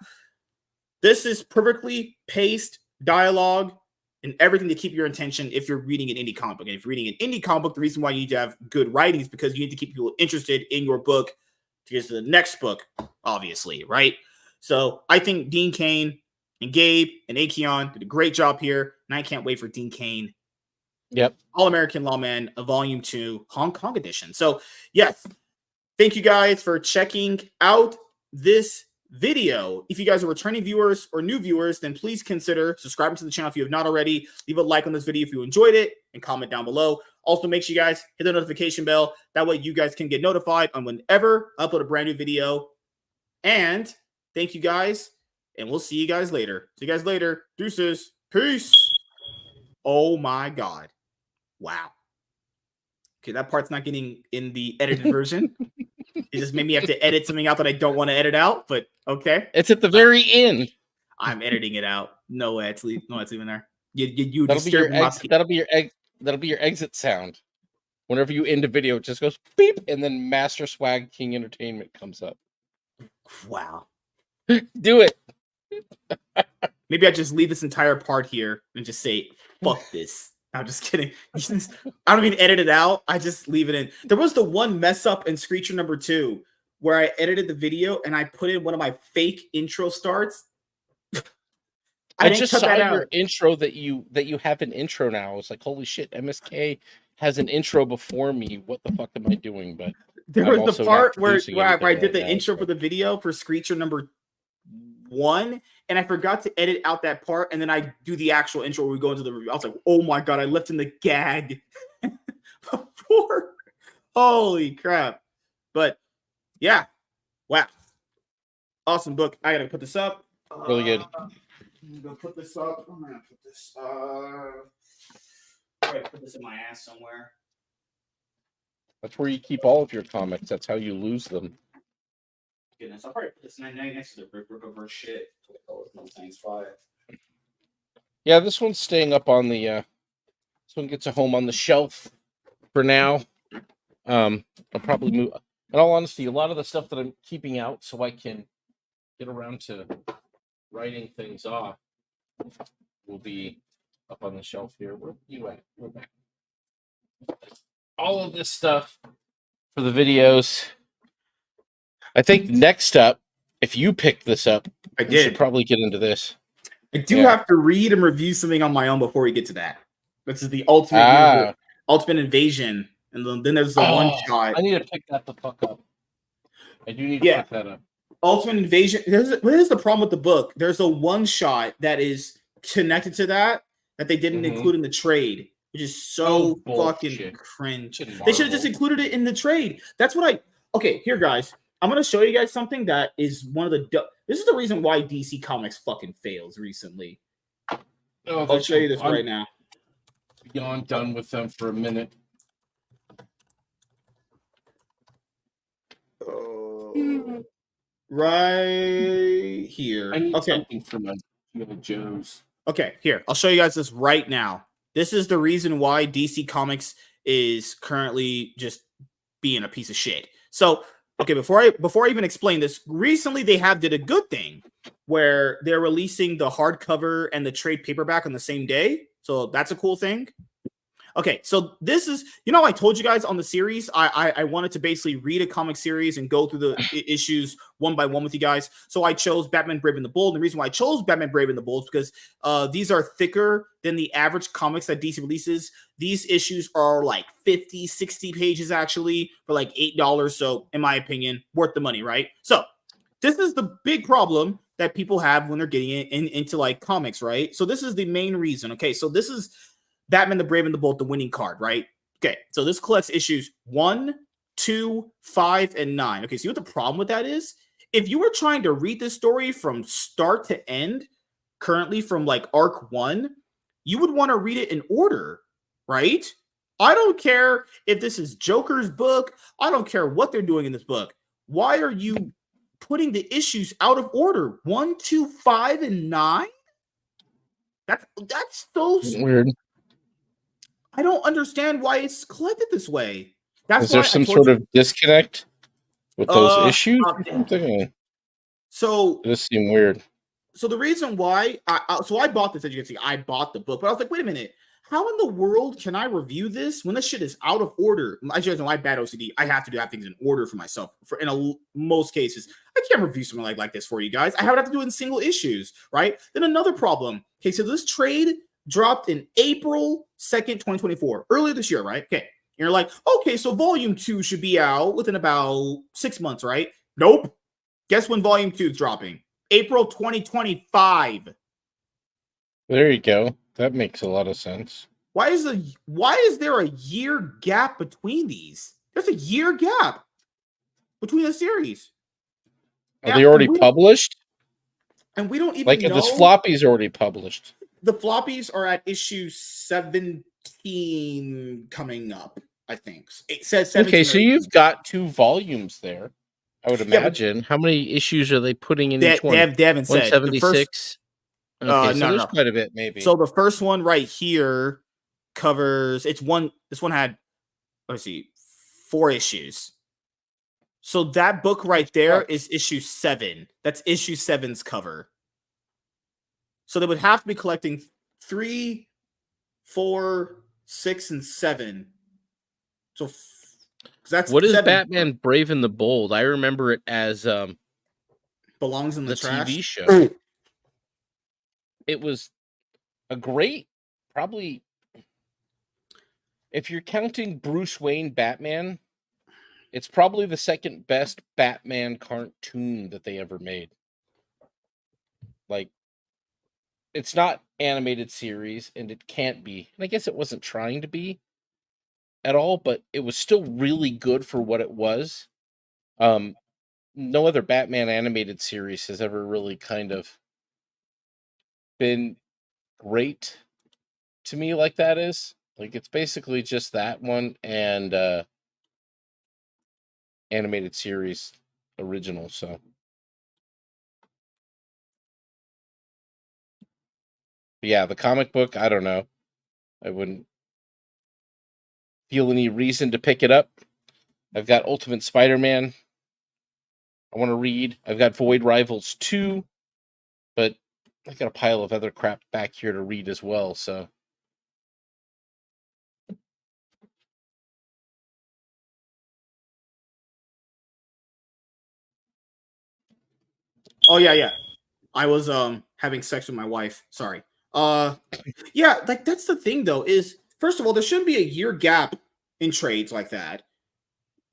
This is perfectly paced dialogue and everything to keep your attention if you're reading an indie comic book. And if you're reading an indie comic book, the reason why you need to have good writing is because you need to keep people interested in your book to get to the next book, obviously, right? So I think Dean Cain and Gabe and Akeon did a great job here, and I can't wait for Dean Cain. Yep. All-American Lawman, a Volume 2 Hong Kong edition. So, yes, thank you guys for checking out this video. If you guys are returning viewers or new viewers, then please consider subscribing to the channel if you have not already. Leave a like on this video if you enjoyed it, and comment down below. Also, make sure you guys hit the notification bell. That way you guys can get notified on whenever I upload a brand new video. And thank you guys, and we'll see you guys later. See you guys later. Deuces. Peace. Oh my god. Wow. Okay, that part's not getting in the edited version. It just made me have to edit something out that I don't want to edit out, but okay. It's at the very end. I'm editing it out. No way, it's leaving there. You that'll be your exit. That'll be your exit sound. Whenever you end a video, it just goes beep, and then Master Swag King Entertainment comes up. Wow. Do it. Maybe I just leave this entire part here and just say, fuck this. I'm just kidding. I don't even edit it out. I just leave it in. There was the one mess up in Screecher number 2 where I edited the video and I put in one of my fake intro starts. I just saw your intro that you have an intro now. I was like, holy shit, MSK has an intro before me. What the fuck am I doing? But there was the part where I did the intro for the video for Screecher number 1, and I forgot to edit out that part, and then I do the actual intro where we go into the review. I was like, oh my god, I left in the gag before. Holy crap. But yeah, wow, awesome book. I gotta put this up. Really good. I'm gonna put this up. I'm gonna put this put this in my ass somewhere. That's where you keep all of your comics. That's how you lose them. Goodness, I'll probably put this next to the Ripperverse shit. Yeah, this one's staying up on the this one gets a home on the shelf for now. I'll probably move, in all honesty, a lot of the stuff that I'm keeping out so I can get around to writing things off will be up on the shelf here. Where you at? We're back. All of this stuff for the videos. I think next up, if you picked this up, we should probably get into this. I do have to read and review something on my own before we get to that. This is the Ultimate Invasion, and then there's the one shot. I need to pick that the fuck up. I do need to pick that up. Ultimate Invasion. Here's the problem with the book. There's a one shot that is connected to that they didn't include in the trade, which is so fucking cringe. They should have just included it in the trade. That's what I. Okay, here, guys. I'm going to show you guys something that is one of the... This is the reason why DC Comics fucking fails recently. I'll show you this right now. Beyond done with them for a minute. Right here. I need something for my Joe's. Okay, here. I'll show you guys this right now. This is the reason why DC Comics is currently just being a piece of shit. So... Okay, before I even explain this, recently they did a good thing where they're releasing the hardcover and the trade paperback on the same day. So that's a cool thing. Okay, so this is, I told you guys on the series, I wanted to basically read a comic series and go through the issues one by one with you guys. So I chose Batman Brave and the Bold. And the reason why I chose Batman Brave and the Bold is because these are thicker than the average comics that DC releases. These issues are like 50, 60 pages actually for like $8. So in my opinion, worth the money, right? So this is the big problem that people have when they're getting into like comics, right? So this is the main reason. Okay, so this is Batman the Brave and the Bold, the winning card, right? Okay, so this collects issues 1, 2, 5, and 9. Okay, see what the problem with that is? If you were trying to read this story from start to end, currently from like arc 1, you would want to read it in order, right? I don't care if this is Joker's book. I don't care what they're doing in this book. Why are you putting the issues out of order. 1, 2, 5, and 9. That's so Weird. I don't understand why it's collected this way. That's Is there why I some told sort you. of disconnect with those issues or Okay. something? So It just seemed weird. So the reason why I bought this, as you can see, I bought the book, but I was like, wait a minute, how in the world can I review this when this shit is out of order? As you guys know, my bad OCD, I have to have things in order for myself. Most cases, I can't review something like this for you guys. I have to do it in single issues, right? Then another problem. Okay, so this trade dropped in April 2nd, 2024, earlier this year, right? Okay, you're like, okay, so volume 2 should be out within about 6 months, right? Nope. Guess when volume 2 is dropping? April 2025. There you go. That makes a lot of sense. Why is there a year gap between these? There's a year gap between the series. Are they already we published? And we don't even Like if know. this floppy's already published. The floppies are at issue 17 coming up, I think. It says 17. Okay, so you've got 2 volumes there. I would imagine. How many issues are they putting in each one? They haven't said. The first, 176. Okay, so there's no. quite a bit, maybe. So the first one right here covers. This one had, let's see, 4 issues. So that book right there is issue 7. That's issue 7's cover. So they would have to be collecting 3, 4, 6, and 7. So that's what is 7. Batman Brave and the Bold? I remember it as Belongs in the trash. TV show. It was a great, probably, if you're counting Bruce Wayne Batman, it's probably the second best Batman cartoon that they ever made. Like, it's not animated series, and it can't be. And I guess it wasn't trying to be at all, but it was still really good for what it was. No other Batman animated series has ever really kind of been great to me like that is. Like, it's basically just that one and animated series original, so. But yeah, the comic book, I don't know. I wouldn't feel any reason to pick it up. I've got Ultimate Spider-Man I want to read. I've got Void Rivals 2, but I got a pile of other crap back here to read as well, so. Oh yeah. I was having sex with my wife. Sorry. Yeah, like that's the thing though, is first of all, there shouldn't be a year gap in trades like that.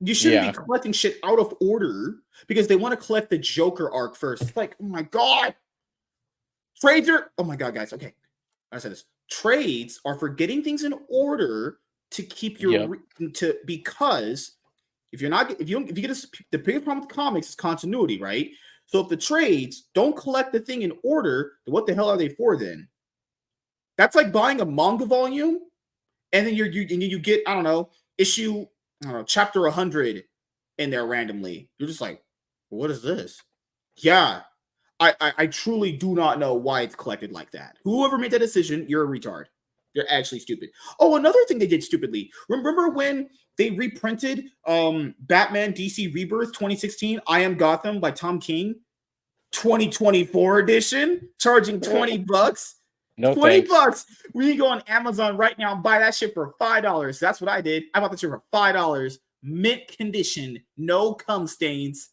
You shouldn't be collecting shit out of order because they want to collect the Joker arc first. It's like, oh my god. Trades are, oh my god, guys. Okay. I said this. Trades are for getting things in order to keep your because if you get the biggest problem with comics is continuity, right? So if the trades don't collect the thing in order, then what the hell are they for then? That's like buying a manga volume, and then you get, I don't know, chapter 100 in there randomly. You're just like, what is this? Yeah. I truly do not know why it's collected like that. Whoever made that decision, you're a retard. You're actually stupid. Oh, another thing they did stupidly. Remember when they reprinted Batman DC Rebirth 2016, I Am Gotham by Tom King? 2024 edition, charging $20. No, $20. We can go on Amazon right now and buy that shit for $5. That's what I did. I bought the shit for $5. Mint condition, no cum stains.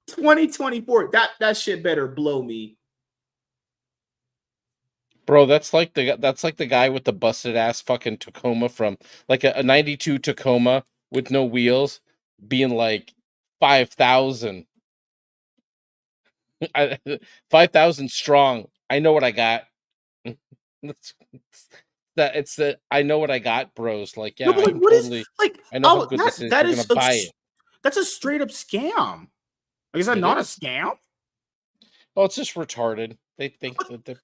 2024. That shit better blow me. Bro, that's like the guy with the busted ass fucking Tacoma from like a 92 Tacoma with no wheels being like 5,000. 5,000 strong. I know what I got. It's the I know what I got, bros. Like, yeah, No, but like, what totally, is like? I know how good this is. That You're is gonna buy it. That's a straight up scam. Like, is that not a scam? Well, it's just retarded. They think that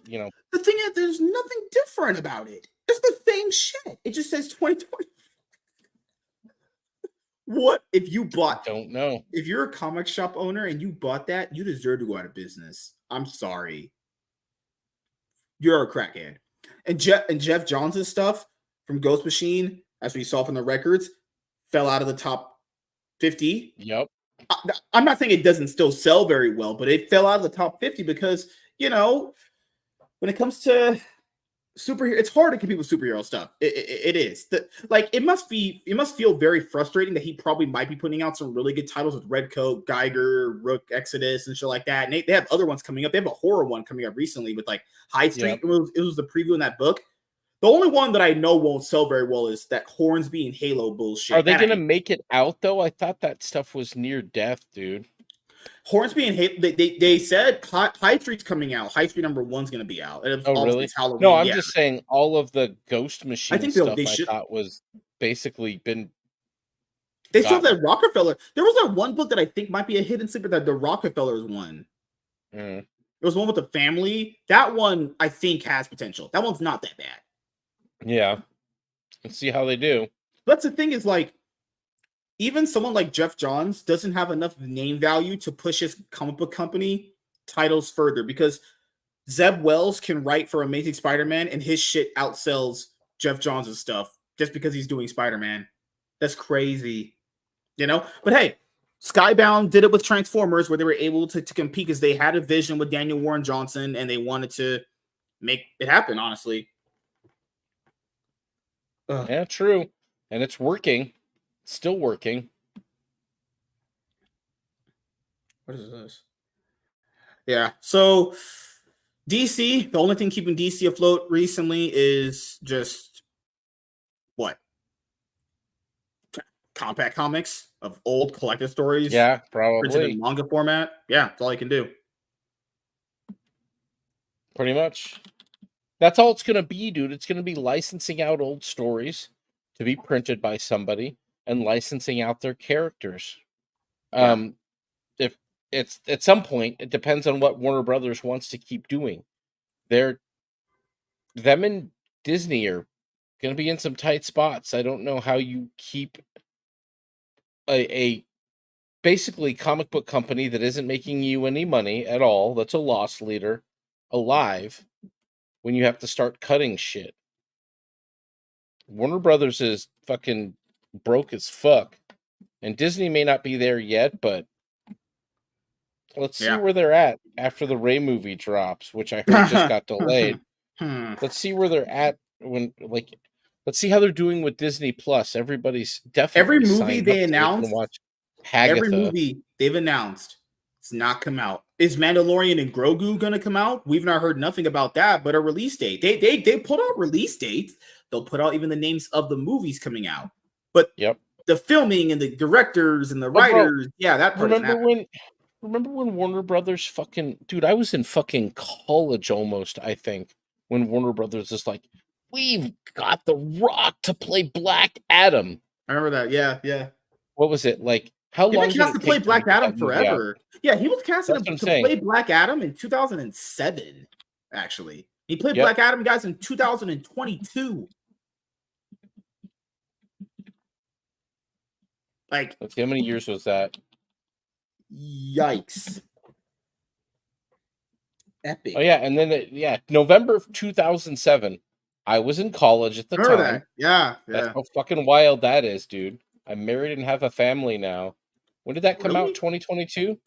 you know. The thing is, there's nothing different about it. It's the same shit. It just says 2020. What if you bought? Don't know. If you're a comic shop owner and you bought that, you deserve to go out of business. I'm sorry, you're a crackhead. And Jeff Johns' stuff from Ghost Machine, as we saw from the records, fell out of the top 50. Yep. I'm not saying it doesn't still sell very well, but it fell out of the top 50 because, when it comes to superhero, it's hard to compete with superhero stuff. It is. It must feel very frustrating that he probably might be putting out some really good titles with Red Coat, Geiger, Rook, Exodus, and shit like that. And they have other ones coming up. They have a horror one coming up recently with like High Street. Yep. It was the preview in that book. The only one that I know won't sell very well is that Hornsby and Halo bullshit. Are they going to make it out, though? I thought that stuff was near death, dude. Hornsby and Halo, they said High Street's coming out. High Street #1's going to be out. And really? Halloween. No, I'm just saying all of the Ghost Machine stuff I thought was basically been... They still have that Rockefeller. There was that one book that I think might be a hidden secret, that the Rockefellers one. It was one with the family. That one, I think, has potential. That one's not that bad. Yeah. Let's see how they do. But the thing is, like, even someone like Jeff Johns doesn't have enough name value to push his comic book company titles further, because Zeb Wells can write for Amazing Spider-Man and his shit outsells Jeff Johns' stuff just because he's doing Spider-Man. That's crazy. But hey, Skybound did it with Transformers, where they were able to compete because they had a vision with Daniel Warren Johnson and they wanted to make it happen, honestly. Yeah, true. And it's working. It's still working. What is this? Yeah, so DC, the only thing keeping DC afloat recently is just what? Compact comics of old collected stories. Yeah, printed probably. in manga format. Yeah, that's all I can do. Pretty much. That's all it's going to be, dude. It's going to be licensing out old stories to be printed by somebody and licensing out their characters. Yeah. If it's at some point, it depends on what Warner Brothers wants to keep doing. Them and Disney are going to be in some tight spots. I don't know how you keep a basically comic book company that isn't making you any money at all, that's a loss leader, alive, when you have to start cutting shit. Warner Brothers is fucking broke as fuck. And Disney may not be there yet, but let's see where they're at after the Ray movie drops, which I heard just got delayed. Let's see where they're at let's see how they're doing with Disney Plus. Everybody's definitely every movie they announced. Watch Hagatha. Every movie they've announced, it's not come out. Is Mandalorian and Grogu gonna come out? We've not heard nothing about that, but a release date. They put out release dates. They'll put out even the names of the movies coming out. But the filming and the directors and the writers, that part remember when Warner Brothers dude, I was in fucking college almost, I think, when Warner Brothers is like, we've got The Rock to play Black Adam. I remember that. Yeah. What was it? Like, how long did it to play Black Adam forever? Yeah, he was casted to play Black Adam in 2007, actually. He played Black Adam, guys, in 2022. Like, let's see, how many years was that? Yikes. Epic. Oh, yeah, and then, November of 2007. I was in college at the time. That. Yeah. That's how fucking wild that is, dude. I'm married and have a family now. When did that come out? 2022?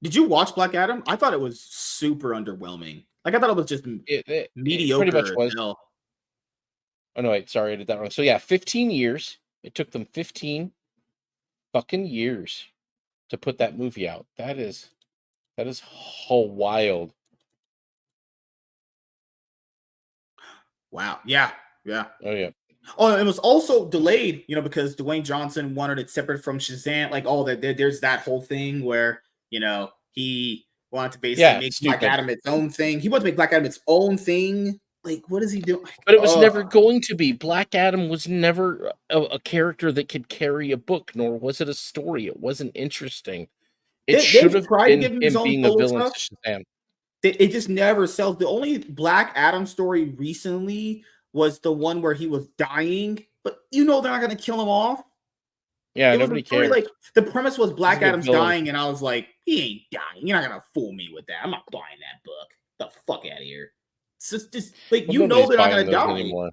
Did you watch Black Adam? I thought it was super underwhelming. Like, I thought it was just mediocre. It pretty much was. Oh, no, wait. Sorry, I did that wrong. So, 15 years. It took them 15 fucking years to put that movie out. That is wild. Wow. Yeah. Oh, yeah. Oh, it was also delayed, because Dwayne Johnson wanted it separate from Shazam. Like, there's that whole thing where, he wanted to basically make Black Adam its own thing. He wanted to make Black Adam its own thing. Like, what is he doing? But it was never going to be. Black Adam was never a character that could carry a book, nor was it a story. It wasn't interesting. It should have been him being a villain to Shazam. It just never sells. The only Black Adam story recently was the one where he was dying, but they're not going to kill him off. Yeah, It was a nobody story cares. like the premise was He's a Black good Adam's villain. dying, and I was like, he ain't dying. You're not gonna fool me with that. I'm not buying that book. The fuck out of here. It's just like Well, you know nobody's they're not buying gonna those die. anymore.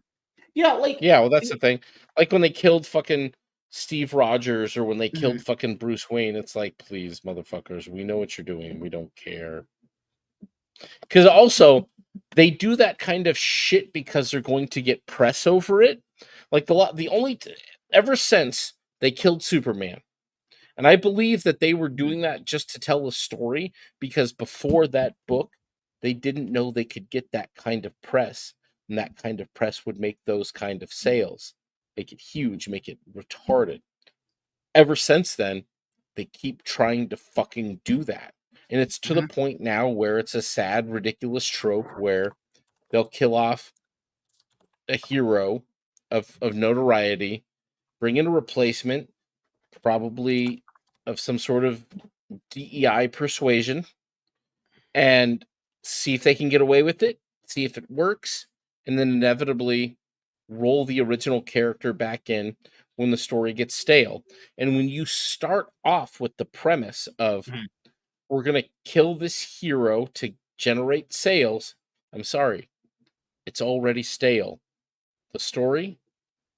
Yeah, like Yeah, well, that's the thing. Like when they killed fucking Steve Rogers or when they killed mhm, fucking Bruce Wayne, it's like, please, motherfuckers, we know what you're doing. We don't care. Because also, they do that kind of shit because they're going to get press over it. Like the only ever since they killed Superman, and I believe that they were mhm, doing that just to tell a story because before that book, they didn't know they could get that kind of press, and that kind of press would make those kind of sales, make it huge, make it retarded. Ever since then, they keep trying to fucking do that. And it's to the mhm, point now where it's a sad, ridiculous trope where they'll kill off a hero of notoriety, bring in a replacement, probably of some sort of DEI persuasion, and see if they can get away with it, see if it works, and then inevitably roll the original character back in when the story gets stale. And when you start off with the premise of mhm. we're going to kill this hero to generate sales, I'm sorry, it's already stale. The story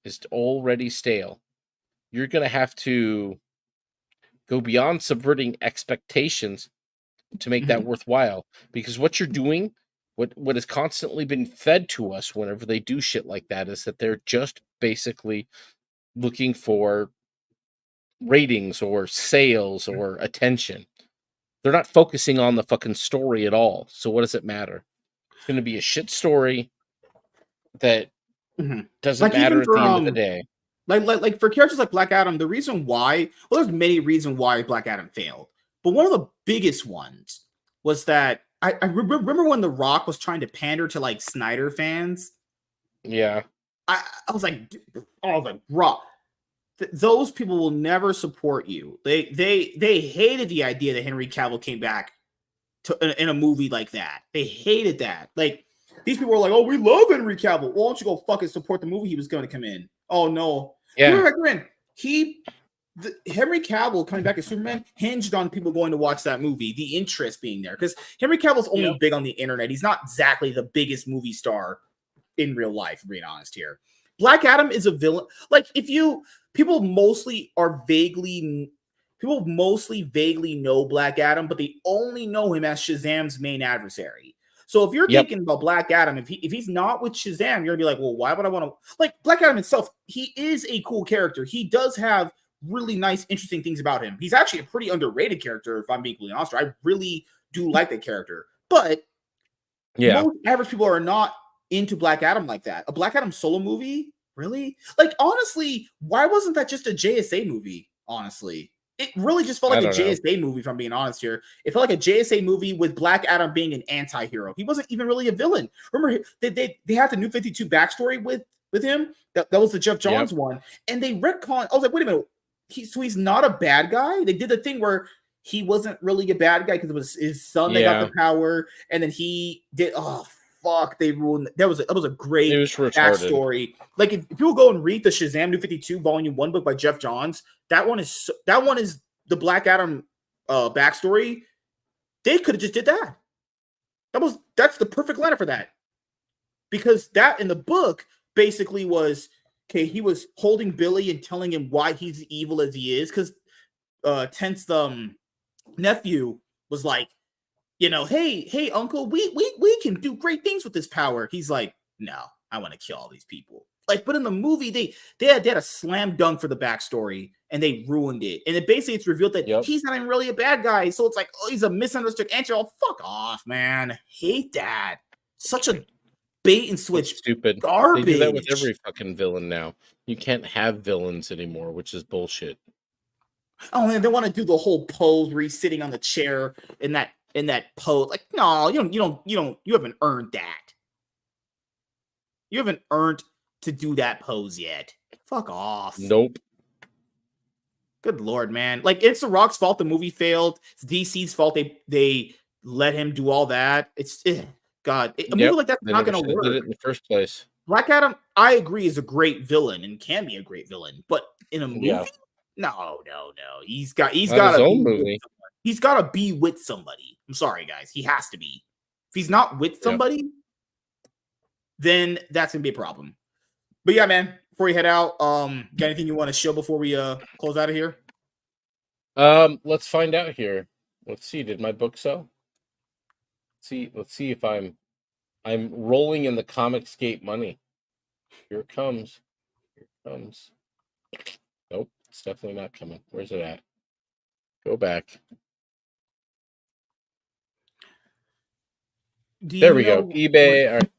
is already stale. You're going to have to go beyond subverting expectations to make that Mhm. worthwhile because what you're doing what has constantly been fed to us whenever they do shit like that is that they're just basically looking for ratings or sales or attention. They're not focusing on the fucking story at all. So what does it matter? It's going to be a shit story that Mhm. doesn't Like even matter at for the end of the day. like for characters like Black Adam, the reason why there's many reasons why Black Adam failed, but one of the biggest ones was that remember when The Rock was trying to pander to like Snyder fans. Yeah. I was like, oh, the Rock. Those people will never support you. They hated the idea that Henry Cavill came back in a movie like that. They hated that. Like these people were like, "Oh, we love Henry Cavill. Why don't you go fucking support the movie he was going to come in?" Oh no, you Yeah. remember when Henry Cavill coming back as Superman hinged on people going to watch that movie, the interest being there because Henry Cavill's only Yep. big on the internet. He's not exactly the biggest movie star in real life, being honest here. Black Adam is a villain. Like if you people mostly are vaguely people mostly vaguely know Black Adam, but they only know him as Shazam's main adversary. So if you're Yep. thinking about Black Adam, if he's not with Shazam, you're gonna be like, well, why would I want to like Black Adam himself? He is a cool character. He does have really nice, interesting things about him. He's actually a pretty underrated character, if I'm being completely honest. I really do like that character, but Yeah. most average people are not into Black Adam like that. A Black Adam solo movie? Really? Like, honestly, why wasn't that just a JSA movie? Honestly, it really just felt I like a don't know. JSA movie, if I'm being honest here. It felt like a JSA movie with Black Adam being an anti hero. He wasn't even really a villain. Remember, they had the New 52 backstory with him. That was the Jeff Yep. Johns one. And they retconned. I was like, wait a minute. So he's not a bad guy? They did the thing where he wasn't really a bad guy because it was his son that got the Yeah. power, and then he did. Oh fuck! They ruined. That was a It great was retarded. backstory. Like if people go and read the Shazam New 52 Volume 1 book by Jeff Johns, that one is the Black Adam backstory. They could have just did that. That's the perfect letter for that because that in the book basically was okay. He was holding Billy and telling him why he's evil as he is because Tense nephew was like, hey, uncle, we can do great things with this power. He's like, no, I want to kill all these people. Like, but in the movie, they had a slam dunk for the backstory and they ruined it. And it basically it's revealed that Yep. he's not even really a bad guy. So it's like, oh, he's a misunderstood answer. Oh, fuck off, man. Hate that. Such a bait and That's switch stupid. They do that with garbage. every fucking villain now. You can't have villains anymore, which is bullshit. Oh, and they want to do the whole pose where he's sitting on the chair in that pose. Like, no, you haven't earned that. You haven't earned to do that pose yet. Fuck off. Nope. Good lord, man. Like it's The Rock's fault the movie failed. It's DC's fault they let him do all that. God, a movie Yep. like that's They not never gonna should have did work. it in the first place. Black Adam, I agree, is a great villain and can be a great villain, but in a Yeah. movie, No. He's got Not his to own be with movie. somebody. He's got to be with somebody. I'm sorry, guys. He has to be. If he's not with Yep. somebody, then that's gonna be a problem. But yeah, man. Before you head out, got anything you want to show before we close out of here? Let's find out here. Let's see. Did my book sell? Let's see if I'm rolling in the Comicsgate money. Here it comes. Here it comes. Nope, it's definitely not coming. Where's it at? Go back. There we go. eBay. All right.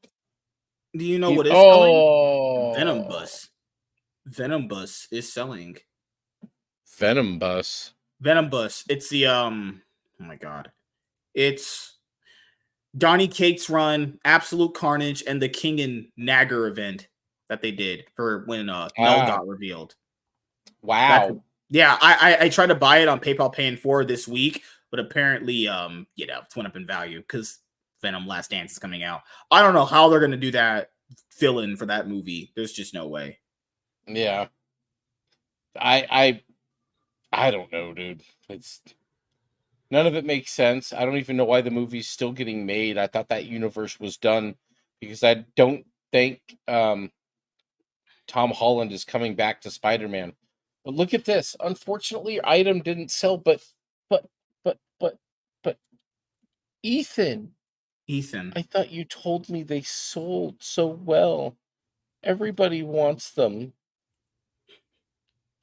Do you know what is selling? Venom Bus. Venom Bus is selling. Venom Bus. Venom Bus. It's the oh my god. It's Donny Cates' run, Absolute Carnage, and the King and Nagger event that they did for when Null got revealed. Wow. I tried to buy it on PayPal Pay in 4 this week, but apparently it's went up in value because Venom Last Dance is coming out. I don't know how they're gonna do that fill-in for that movie. There's just no way. Yeah. I don't know, dude. It's none of it makes sense. I don't even know why the movie's still getting made. I thought that universe was done because I don't think Tom Holland is coming back to Spider-Man. But look at this. Unfortunately, your item didn't sell, but Ethan, I thought you told me they sold so well. Everybody wants them.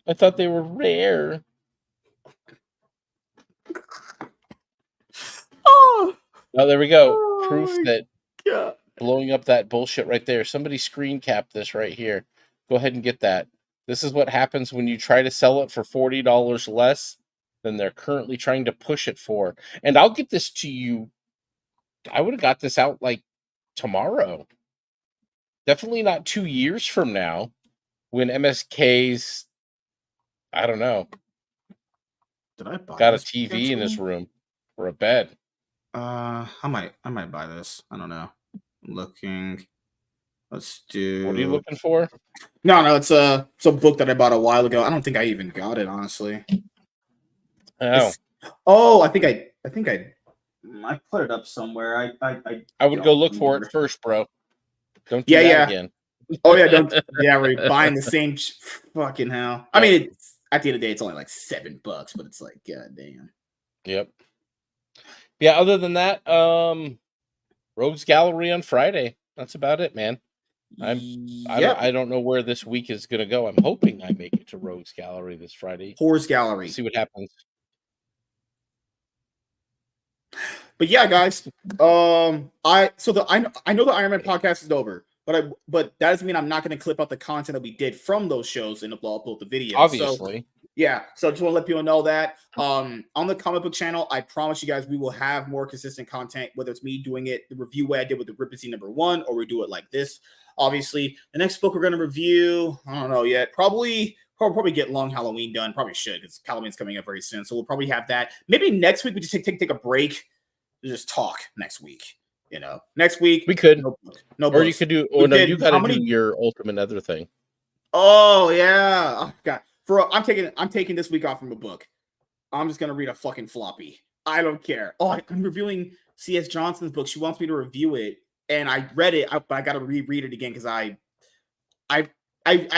I thought they were rare. Oh, there we go. Proof that blowing up that bullshit right there. Somebody screen cap this right here. Go ahead and get that. This is what happens when you try to sell it for $40 less than they're currently trying to push it for. And I'll get this to you. I would have got this out like tomorrow. Definitely not 2 years from now when MSK's, I don't know, did I buy got a TV in his room or a bed. I might buy this. I don't know. I'm looking. Let's do. What are you looking for? No, it's a book that I bought a while ago. I don't think I even got it, honestly. I think I put it up somewhere. I would go look for it first, bro. Don't do that again. Oh yeah, don't. Yeah, we're buying the same fucking hell. I mean, it's, at the end of the day, it's only like $7, but it's like, god damn. Yep. Yeah. Other than that, Rogues Gallery on Friday. That's about it, man. I don't know where this week is gonna go. I'm hoping I make it to Rogues Gallery this Friday. Horrors Gallery. See what happens. But yeah, guys. I know the Iron Man podcast is over, but that doesn't mean I'm not going to clip out the content that we did from those shows and upload the video. Obviously. So, yeah. So I just want to let people know that on the comic book channel, I promise you guys we will have more consistent content, whether it's me doing it the review way I did with the Ripper Scene #1, or we do it like this. Obviously, the next book we're going to review, I don't know yet. Probably get Long Halloween done. Probably should, because Halloween's coming up very soon. So we'll probably have that. Maybe next week we just take a break. Just talk next week. Next week we could no or you could do or no, you gotta do your ultimate other thing. Oh yeah. Oh god. I'm taking this week off from a book. I'm just gonna read a fucking floppy. I don't care. Oh, I'm reviewing C.S. Johnson's book. She wants me to review it, and I read it, but I gotta reread it again because I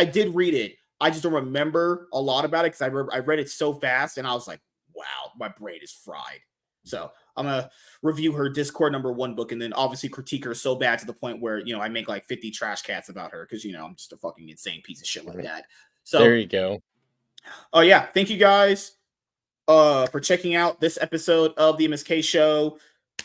did read it. I just don't remember a lot about it because I read it so fast, and I was like, wow, my brain is fried. So I'm gonna review her Discord #1 book, and then obviously critique her so bad to the point where I make like 50 trash cats about her because I'm just a fucking insane piece of shit like that. So there you go. Oh yeah, thank you guys for checking out this episode of the MSK Show.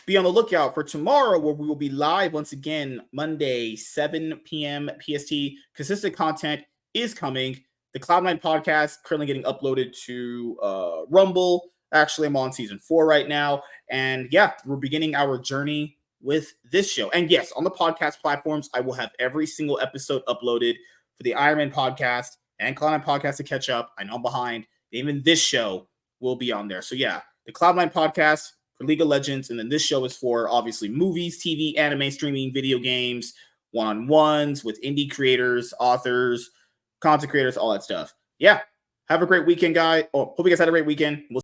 Be on the lookout for tomorrow, where we will be live once again, Monday, 7 p.m. PST. Consistent content is coming. The Cloud9 podcast currently getting uploaded to Rumble. Actually, I'm on season 4 right now. And yeah, we're beginning our journey with this show. And yes, on the podcast platforms, I will have every single episode uploaded for the Iron Man podcast and Cloud9 podcast to catch up. I know I'm behind. Even this show will be on there. So yeah, the Cloud9 podcast for League of Legends. And then this show is for obviously movies, TV, anime, streaming, video games, one-on-ones with indie creators, authors, content creators, all that stuff. Yeah. Have a great weekend, guy. Oh, hope you guys had a great weekend. We'll